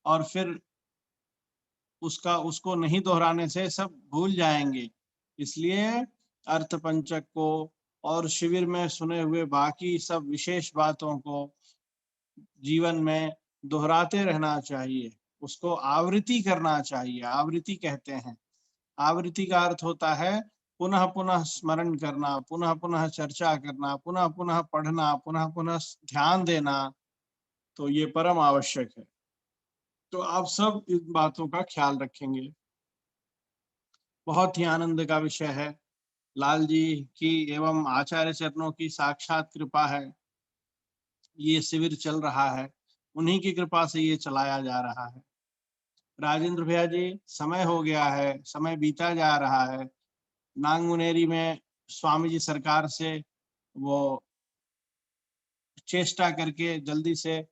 S3: और फिर उसको नहीं दोहराने से सब भूल जाएंगे. इसलिए अर्थपंचक को और शिविर में सुने हुए बाकी सब विशेष बातों को जीवन में दोहराते रहना चाहिए. उसको आवृत्ति करना चाहिए. आवृत्ति कहते हैं. आवृत्ति का अर्थ होता है पुनः पुनः स्मरण करना, पुनः पुनः चर्चा करना, पुनः पुनः पढ़ना, पुनः पुनः ध्यान देना. तो ये परम आवश्यक है. तो आप सब इन बातों का ख्याल रखेंगे. बहुत ही आनंद का विषय है. लाल जी की एवं आचार्य चरणों की साक्षात कृपा है. ये शिविर चल रहा है, उन्हीं की कृपा से ये चलाया जा रहा है. राजेंद्र भैया जी, समय हो गया है, समय बीता जा रहा है. नांगमुनेरी में स्वामी जी सरकार से वो चेष्टा करके जल्दी से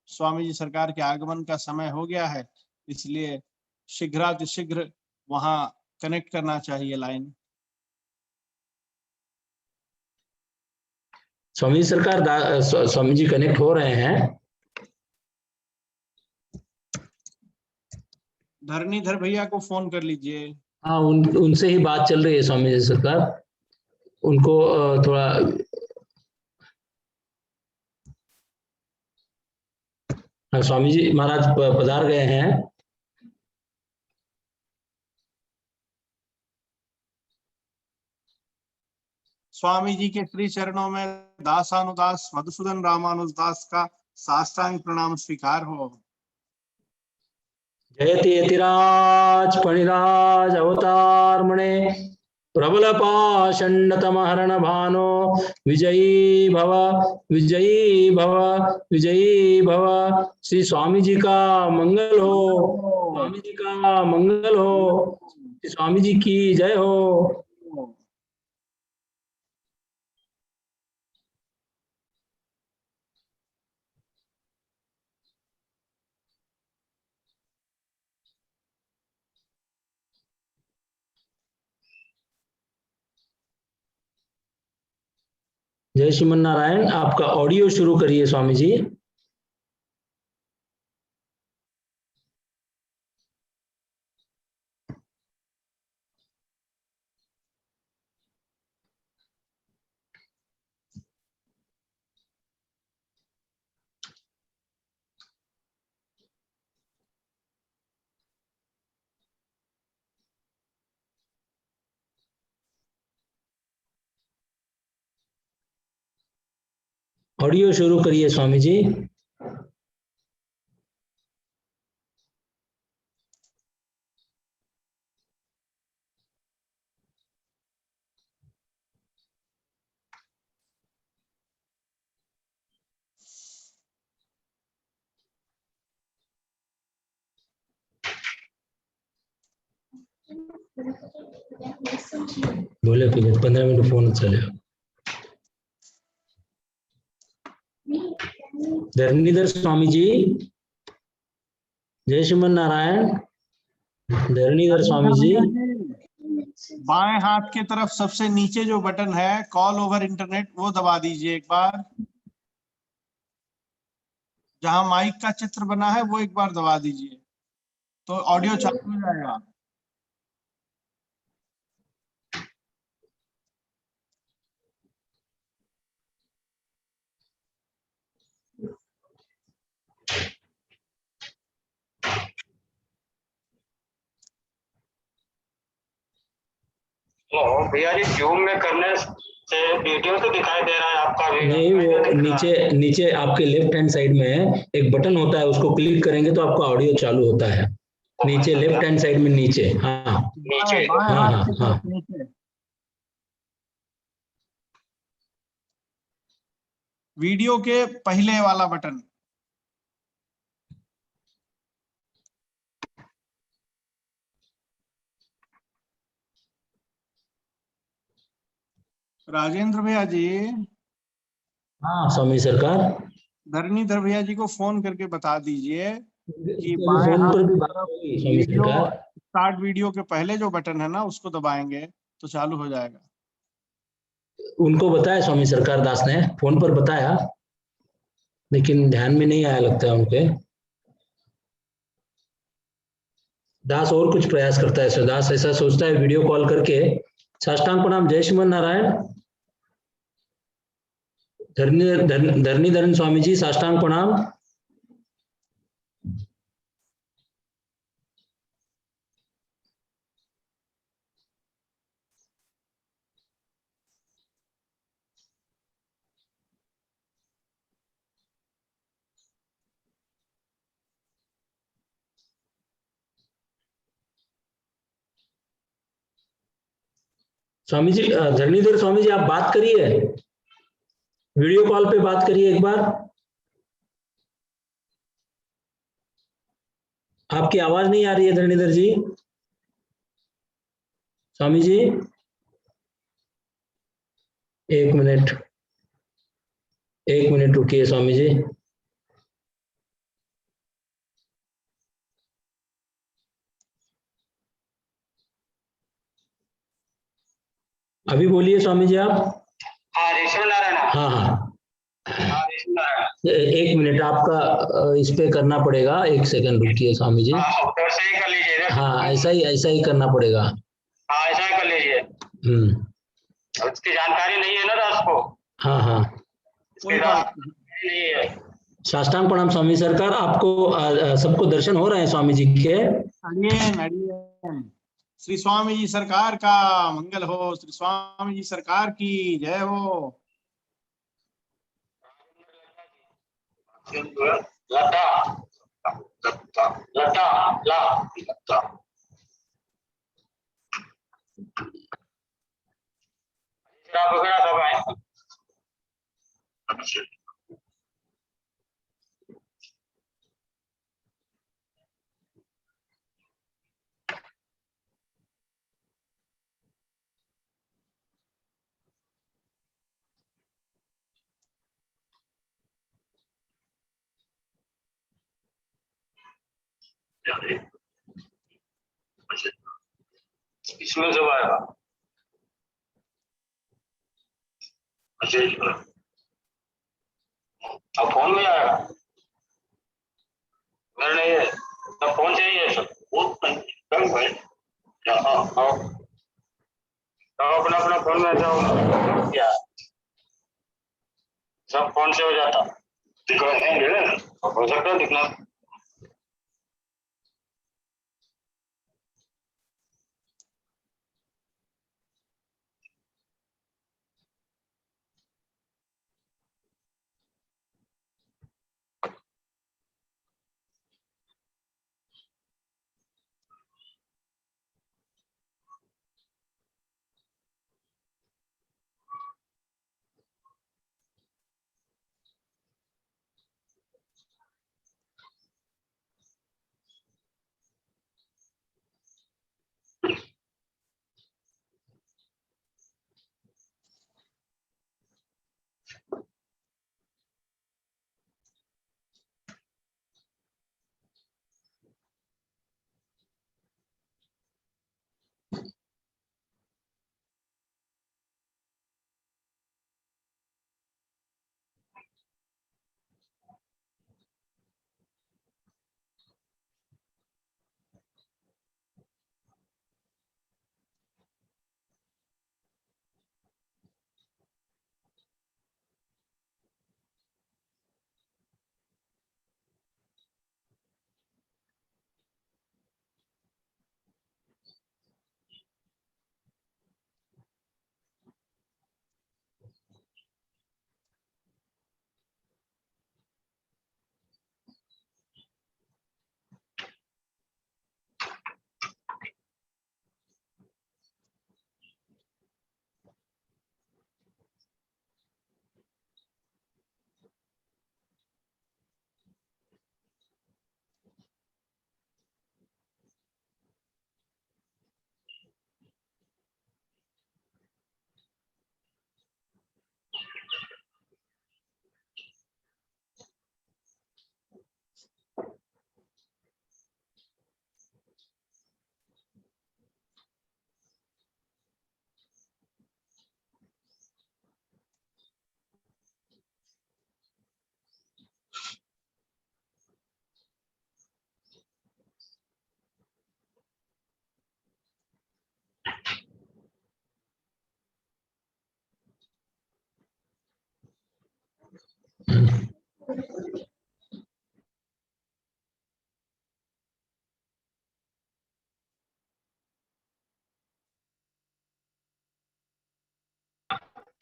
S3: स्वामी जी सरकार के आगमन का समय हो गया है, इसलिए शीघ्रातिशीघ्र वहां कनेक्ट करना चाहिए लाइन.
S2: स्वामी जी सरकार स्वामी जी कनेक्ट हो रहे हैं.
S3: धरणीधर भैया को फोन कर लीजिए.
S2: हाँ, उनसे ही बात चल रही है स्वामी जी सरकार. उनको थोड़ा स्वामी जी महाराज पधार गए हैं।
S3: स्वामी जी के श्री चरणों में दासानुदास मधुसूदन रामानुजदास का साष्टांग प्रणाम स्वीकार हो।
S2: जयति यतिराज फणिराज अवतारमणे प्रबल पाषण्डतमहरण भानो विजयी भव विजयी भव विजयी भव। श्री स्वामी जी का मंगल हो, स्वामी जी का मंगल हो, श्री स्वामी जी की जय हो। जय श्रीमन नारायण। आपका ऑडियो शुरू करिए स्वामी जी। ऑडियो शुरू करिए स्वामी जी। बोले 15 मिनट फोन चलेगा। धरणीधर स्वामी जी, जय श्रीमन नारायण। धरणीधर स्वामी जी,
S3: बाएं हाथ के तरफ सबसे नीचे जो बटन है कॉल ओवर इंटरनेट, वो दबा दीजिए एक बार। जहां माइक का चित्र बना है वो एक बार दबा दीजिए तो ऑडियो चालू हो जाएगा।
S4: भैया जी जूम में करने से वीडियो तो दिखाई दे रहा है आपका भी?
S2: नहीं, वो नीचे नीचे आपके लेफ्ट हैंड साइड में एक बटन होता है, उसको क्लिक करेंगे तो आपका ऑडियो चालू होता है। नीचे लेफ्ट हैंड साइड में नीचे। हाँ
S4: नीचे।
S3: बाएं
S2: हाँ
S3: हाथ
S2: हाँ
S3: की
S2: हाँ।
S3: तरफ नीचे वीडियो के पहले वाला बटन। राजेंद्र भैया जी,
S2: हाँ स्वामी सरकार।
S3: धरणीधर भैया जी को फोन करके बता दीजिए कि
S2: अभी
S3: बाएं
S2: फोन
S3: हाथ
S2: पर भी
S3: की
S2: बात
S3: तरफ
S2: होगी स्वामी
S3: वीडियो
S2: सरकार।
S3: स्टार्ट वीडियो के पहले जो बटन है ना उसको दबाएंगे तो चालू हो जाएगा।
S2: उनको बताया स्वामी सरकार दास ने, फोन पर बताया, लेकिन ध्यान में नहीं आया लगता है उनके। दास और कुछ प्रयास करता है। दास ऐसा सोचता है वीडियो कॉल करके। साष्टांग प्रणाम। जय श्रीमन नारायण। धरणीधर स्वामी जी, साष्टांग प्रणाम। स्वामी जी, धरणीधर स्वामी जी, आप बात करिए, वीडियो कॉल पे बात करिए एक बार। आपकी आवाज नहीं आ रही है धरणीधर जी। स्वामी जी, एक मिनट रुकिए स्वामी जी। अभी बोलिए स्वामी जी आप।
S4: हाँ ऋषभ नारायण।
S2: हाँ हाँ,
S4: हाँ ऋषभ नारायण।
S2: एक मिनट आपका इस पे करना पड़ेगा। एक सेकंड रुकिए स्वामी जी।
S4: हाँ सॉफ्टवेयर से ही कर लीजिए।
S2: हाँ, ऐसा ही करना पड़ेगा।
S4: हाँ ऐसा ही कर लीजिए। उसकी जानकारी नहीं है ना दास को।
S2: हाँ हाँ,
S3: कोई बात नहीं।
S4: नहीं है।
S2: साष्टांग प्रणाम स्वामी सरकार। आपको सबको दर्शन हो रहे हैं स्वामी जी के?
S3: अड़ियन अड़ियन। श्री स्वामी जी सरकार का मंगल हो। श्री स्वामी जी सरकार की जय हो।
S4: लता लता लता लता वगैरह सब आए। इसमें सब आएगा। अब फोन में आएगा। मेरा नहीं है, तब फोन चाहिए सब। कम भाई हाँ अपना अपना फोन में जाओ। क्या सब फोन से हो जाता। हो सकता है दिखना।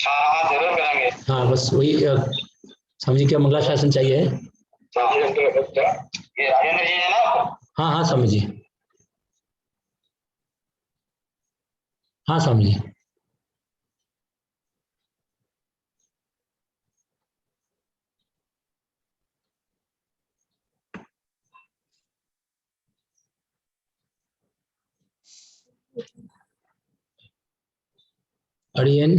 S4: हाँ जरूर करेंगे।
S2: हाँ बस वही स्वामी जी क्या मंगलाशासन चाहिए?
S4: ये राजेंद्र जी है ना?
S2: हाँ हाँ स्वामी जी। हाँ स्वामी जी। अड़ियन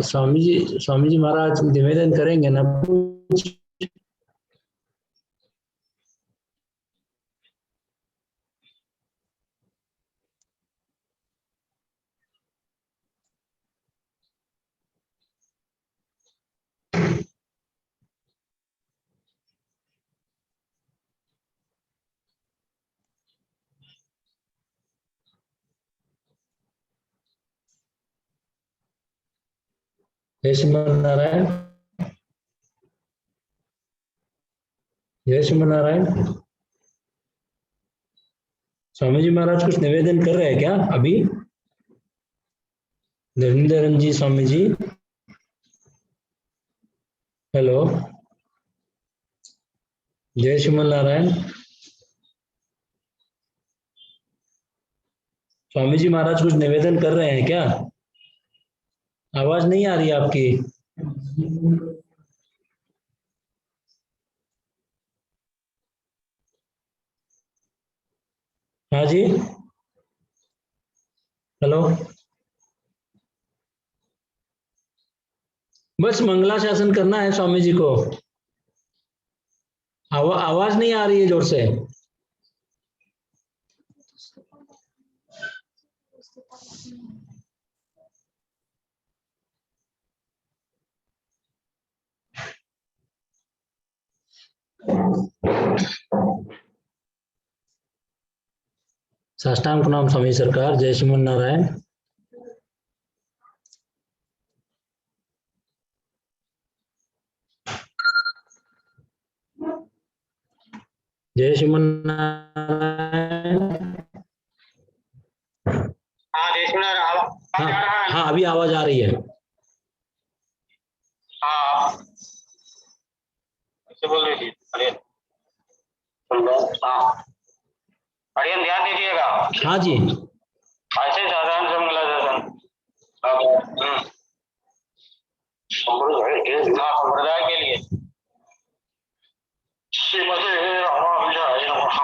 S2: स्वामी जी महाराज निवेदन करेंगे ना कुछ? जय श्रीमन नारायण। जय श्रीमन नारायण। स्वामी जी महाराज कुछ निवेदन कर रहे हैं क्या अभी? धर्मेंद्र जी स्वामी जी, हेलो। जय श्रीमन नारायण। स्वामी जी महाराज कुछ निवेदन कर रहे हैं क्या? आवाज नहीं आ रही है आपकी। हाँ जी, हेलो। बस मंगलाशासन करना है स्वामी जी को। आवाज नहीं आ रही है जोर से। साष्टांग प्रणाम स्वामी सरकार। जय श्रीमन नारायण। जय श्रीमन नारायण।
S4: हाँ जय श्री नारायण।
S2: हाँ हाँ, अभी आवाज आ रही है।
S4: हाँ ऐसे बोल रही थी। अरे हाँ अरे ध्यान दीजिएगा।
S2: हाँ जी।
S4: ऐसे साधारण से मंगलाशासन संप्रदाय के लिए श्रीमते रामानुजाय नमः।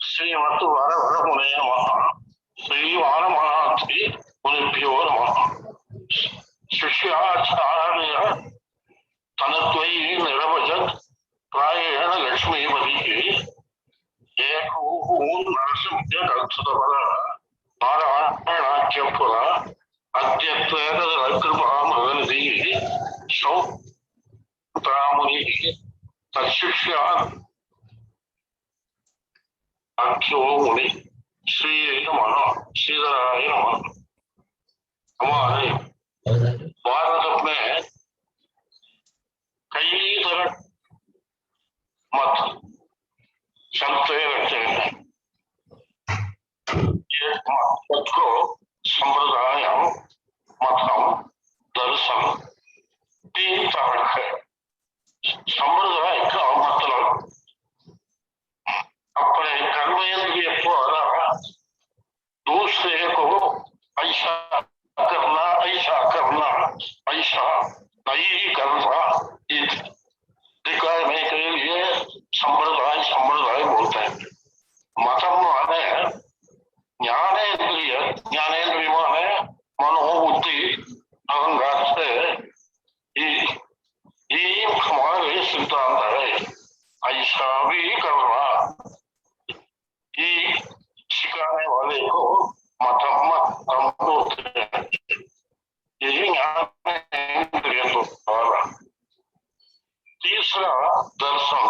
S4: श्रीमद् वरवरमुने नमः। श्रीवारमहात्रि मुनिभ्यो नमः। शिष्याचार्य तनत्वयि निरवजत् प्रायेण लक्ष्मीपति नरसिंहदत्तबल नारायणाख्यपुर अद्यत्वेतकृपामृगनिधि सौत्रामुनि तत्शिष्यान् अख्यो मुनि श्री नमः श्रीधराय नमः। हमारे भारत में कई तरह मत चलते रहते हैं। ये मत को संप्रदाय, मतम, दर्शन तीन तरह है। संप्रदाय का मतलब अपने कर्मेंद्रिय द्वारा दूसरे को ऐसा करना, ऐसा करना, ऐसा नहीं करना दिखाने के लिए संप्रदाय संप्रदाय बोलते हैं। मतम माने ज्ञानेन्द्रिय, ज्ञानेन्द्रिय माने मनोबुद्धि अहंकार से ये हमारे सिद्धांत है। ऐसा भी करना ये सिखाने वाले को मतम बोलते हैं। यही ज्ञानेन्द्रिय द्वारा। तीसरा दर्शन,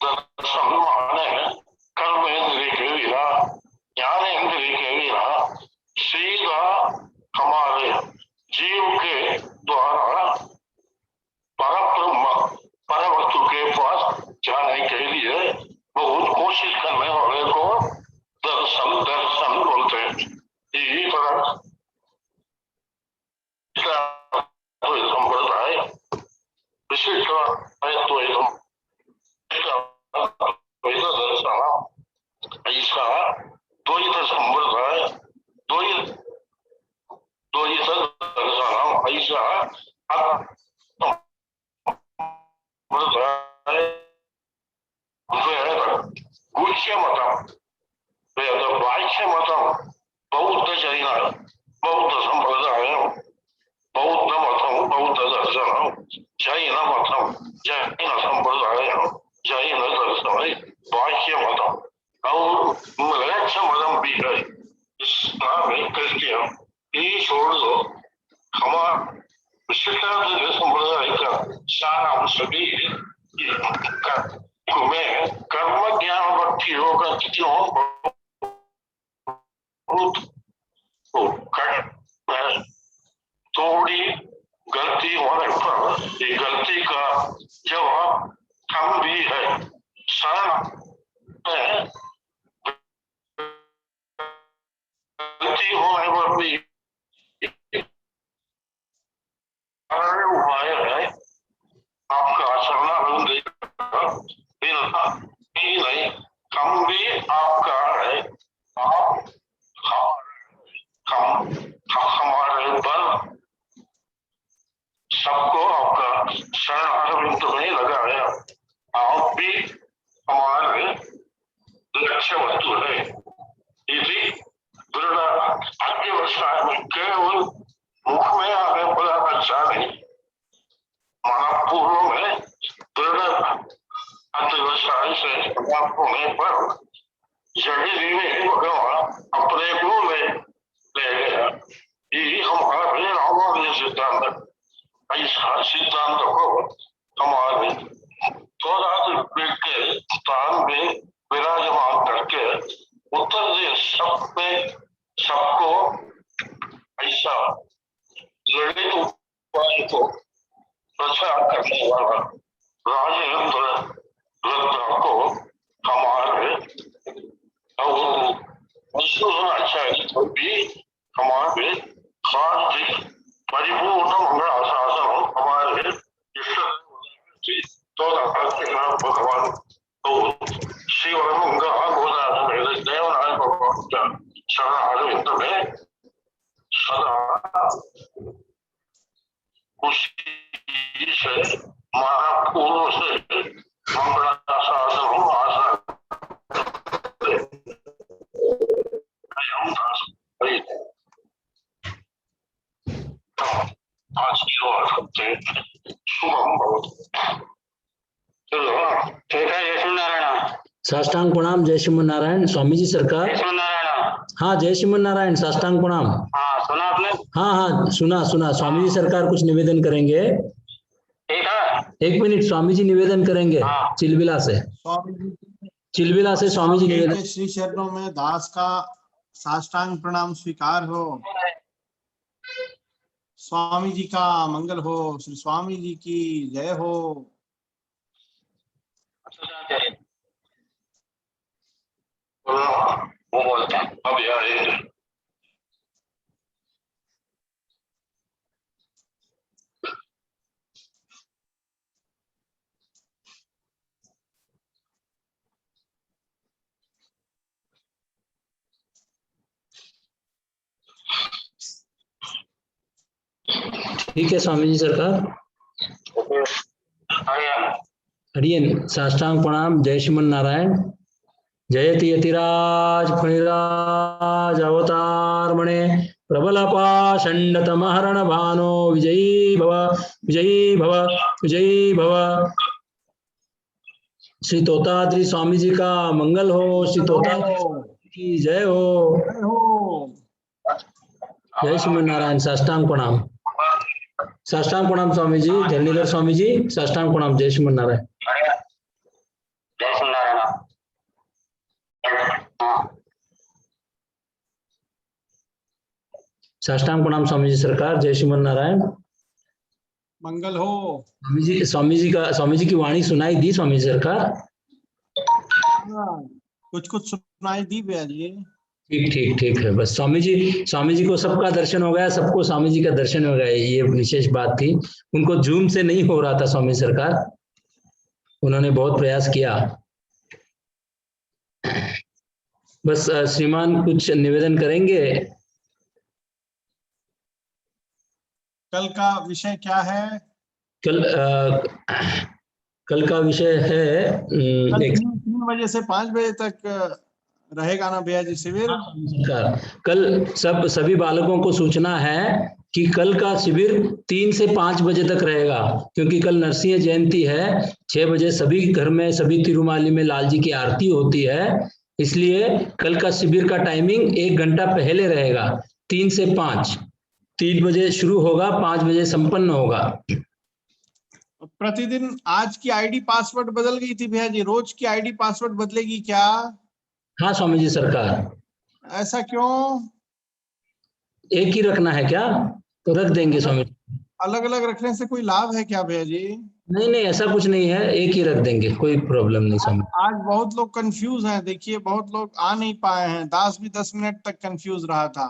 S4: दर्शन माने कर्मेंद्रिय के बिना, ज्ञानेन्द्रिय के बिना सीधा हमारे जीव के द्वारा परब्रह्म पर वस्तु के पास जाने के लिए बहुत कोशिश करने वाले को दर्शन दर्शन बोलते हैं। यही तरह संप्रदाय विशिष्ट दर्शन ऐसा द्वैत संप्रदाय, द्वैत दर्शन ऐसा गुह्य मतम, बाह्य मतम, बौद्ध जैन, बौद्ध संप्रदाय, बौद्ध मतम, बौद्ध दर्शन, जैन मतम, जैन संप्रदाय, जैन दर्शन, बाह्य मतम और म्लेच्छ मतम भी है। इस्लामिक क्रिश्चियन ये छोड़ दो, हमारा विशिष्टाद्वैत संप्रदाय का सारा अंश भी में कर्म ज्ञान भक्ति होगा क्यों थोड़ी हम भी है। शरण में गलती होने पर भी उपाय है आपका शरणागत ही नहीं, हम भी आपका है। आप हम हमारे पर सबको आपका शरणागत में लगाया। आप भी हमारे लक्ष्य वस्तु है। यदि दृढ़ अध्यवसाय में केवल मुख में आने वाला अच्छा नहीं, महापूर्व में दृढ़ अध्यवसाय से समाप्त होने पर जड़ी में भगवान अपने को ले गया। ये हमारे रामानुज सिद्धांत, ऐसा सिद्धांत को हमारे के स्थान में विराजमान करके उत्तर देश सब में सबको ऐसा ललित उपाय को प्रचार करने वाला राजेंद्र रत्न को हमारे आचार्य को भी हमारे सार्वजनिक परिपूर्ण मंगल शासन हमारे तो भगवान शिव मंगल देवनारायण भगवान शरणागत में सदा खुशी से महापूर्व से मंगल शासन आज की ओर शुभम भवतु। ठीक है, जय श्री नारायण।
S2: साष्टांग प्रणाम। जय श्रीमन नारायण। स्वामी जी सरकार।
S4: जय श्री नारायण।
S2: हाँ, जय श्रीमन नारायण। साष्टांग प्रणाम।
S4: हाँ, सुना आपने?
S2: हाँ, सुना। स्वामी जी सरकार कुछ निवेदन करेंगे।
S4: ठीक है,
S2: 1 मिनट, स्वामी जी निवेदन करेंगे।
S4: हाँ।
S2: चिलबिला से स्वामी जी निवेदन।
S3: के श्री चरणों में दास का साष्टांग प्रणाम स्वीकार हो। स्वामी जी का मंगल हो। श्री स्वामी जी की जय हो।
S4: वो बोलता अब यार
S2: ठीक है स्वामी जी सरकार। हरियन। साष्टांग प्रणाम। जय श्रीमन नारायण। जयति यतिराज फणिराज अवतार मणे प्रबल पाषण्डतमहरण भानो विजयी भव विजयी भव विजयी भव। श्री तोताद्री स्वामी जी का मंगल हो। श्री तोताद्री की जय हो। जय श्रीमन नारायण। साष्टांग प्रणाम। साष्टांग प्रणाम स्वामी जी। धरणीधर स्वामी जी साष्टांग प्रणाम। जय श्रीमन नारायण।
S4: जय श्री नारायण।
S2: साष्टांग प्रणाम स्वामी जी सरकार। जय श्रीमन नारायण।
S3: मंगल हो।
S2: स्वामी जी की वाणी सुनाई दी स्वामी जी सरकार?
S3: कुछ सुनाई दी भैया जी।
S2: ठीक है। बस स्वामी जी को सबका दर्शन हो गया। सबको स्वामी जी का दर्शन हो गया, ये विशेष बात थी। उनको जूम से नहीं हो रहा था स्वामी सरकार, उन्होंने बहुत प्रयास किया। बस श्रीमान कुछ निवेदन करेंगे।
S3: कल का विषय क्या है?
S2: कल का विषय है
S3: 3 बजे से 5 बजे तक रहेगा ना भैया जी शिविर?
S2: कल सभी बालकों को सूचना है कि कल का शिविर 3 से 5 बजे तक रहेगा, क्योंकि कल नरसिंह जयंती है। 6 बजे सभी घर में, सभी तिरुमाली में लाल जी की आरती होती है, इसलिए कल का शिविर का टाइमिंग 1 घंटा पहले रहेगा। 3 से 5, 3 बजे शुरू होगा, 5 बजे संपन्न होगा।
S3: प्रतिदिन आज की आईडी पासवर्ड बदल गई थी भैया जी, रोज की आईडी पासवर्ड बदलेगी क्या?
S2: हाँ स्वामी जी सरकार।
S3: ऐसा क्यों?
S2: एक ही रखना है क्या? तो रख देंगे स्वामी।
S3: अलग अलग रखने से कोई लाभ है क्या भैया जी?
S2: नहीं नहीं, ऐसा कुछ नहीं है, एक ही रख देंगे, कोई प्रॉब्लम नहीं स्वामी।
S3: आज बहुत लोग कंफ्यूज हैं, देखिए बहुत लोग आ नहीं पाए हैं। दास भी 10 मिनट तक कंफ्यूज रहा था।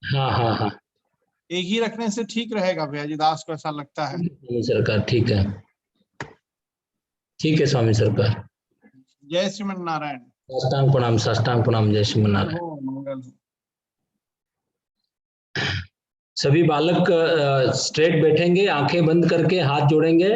S2: हाँ हाँ हाँ,
S3: एक ही रखने से ठीक रहेगा भैया जी, दास को ऐसा लगता है।
S2: स्वामी सरकार ठीक है, ठीक है स्वामी सरकार।
S3: जय श्रीमन नारायण।
S2: साष्टांग प्रणाम, जय श्री
S3: मंगल
S2: नारायण।
S3: हो, मंगल हो।
S2: सभी बालक स्ट्रेट बैठेंगे, आंखें बंद करके हाथ जोड़ेंगे।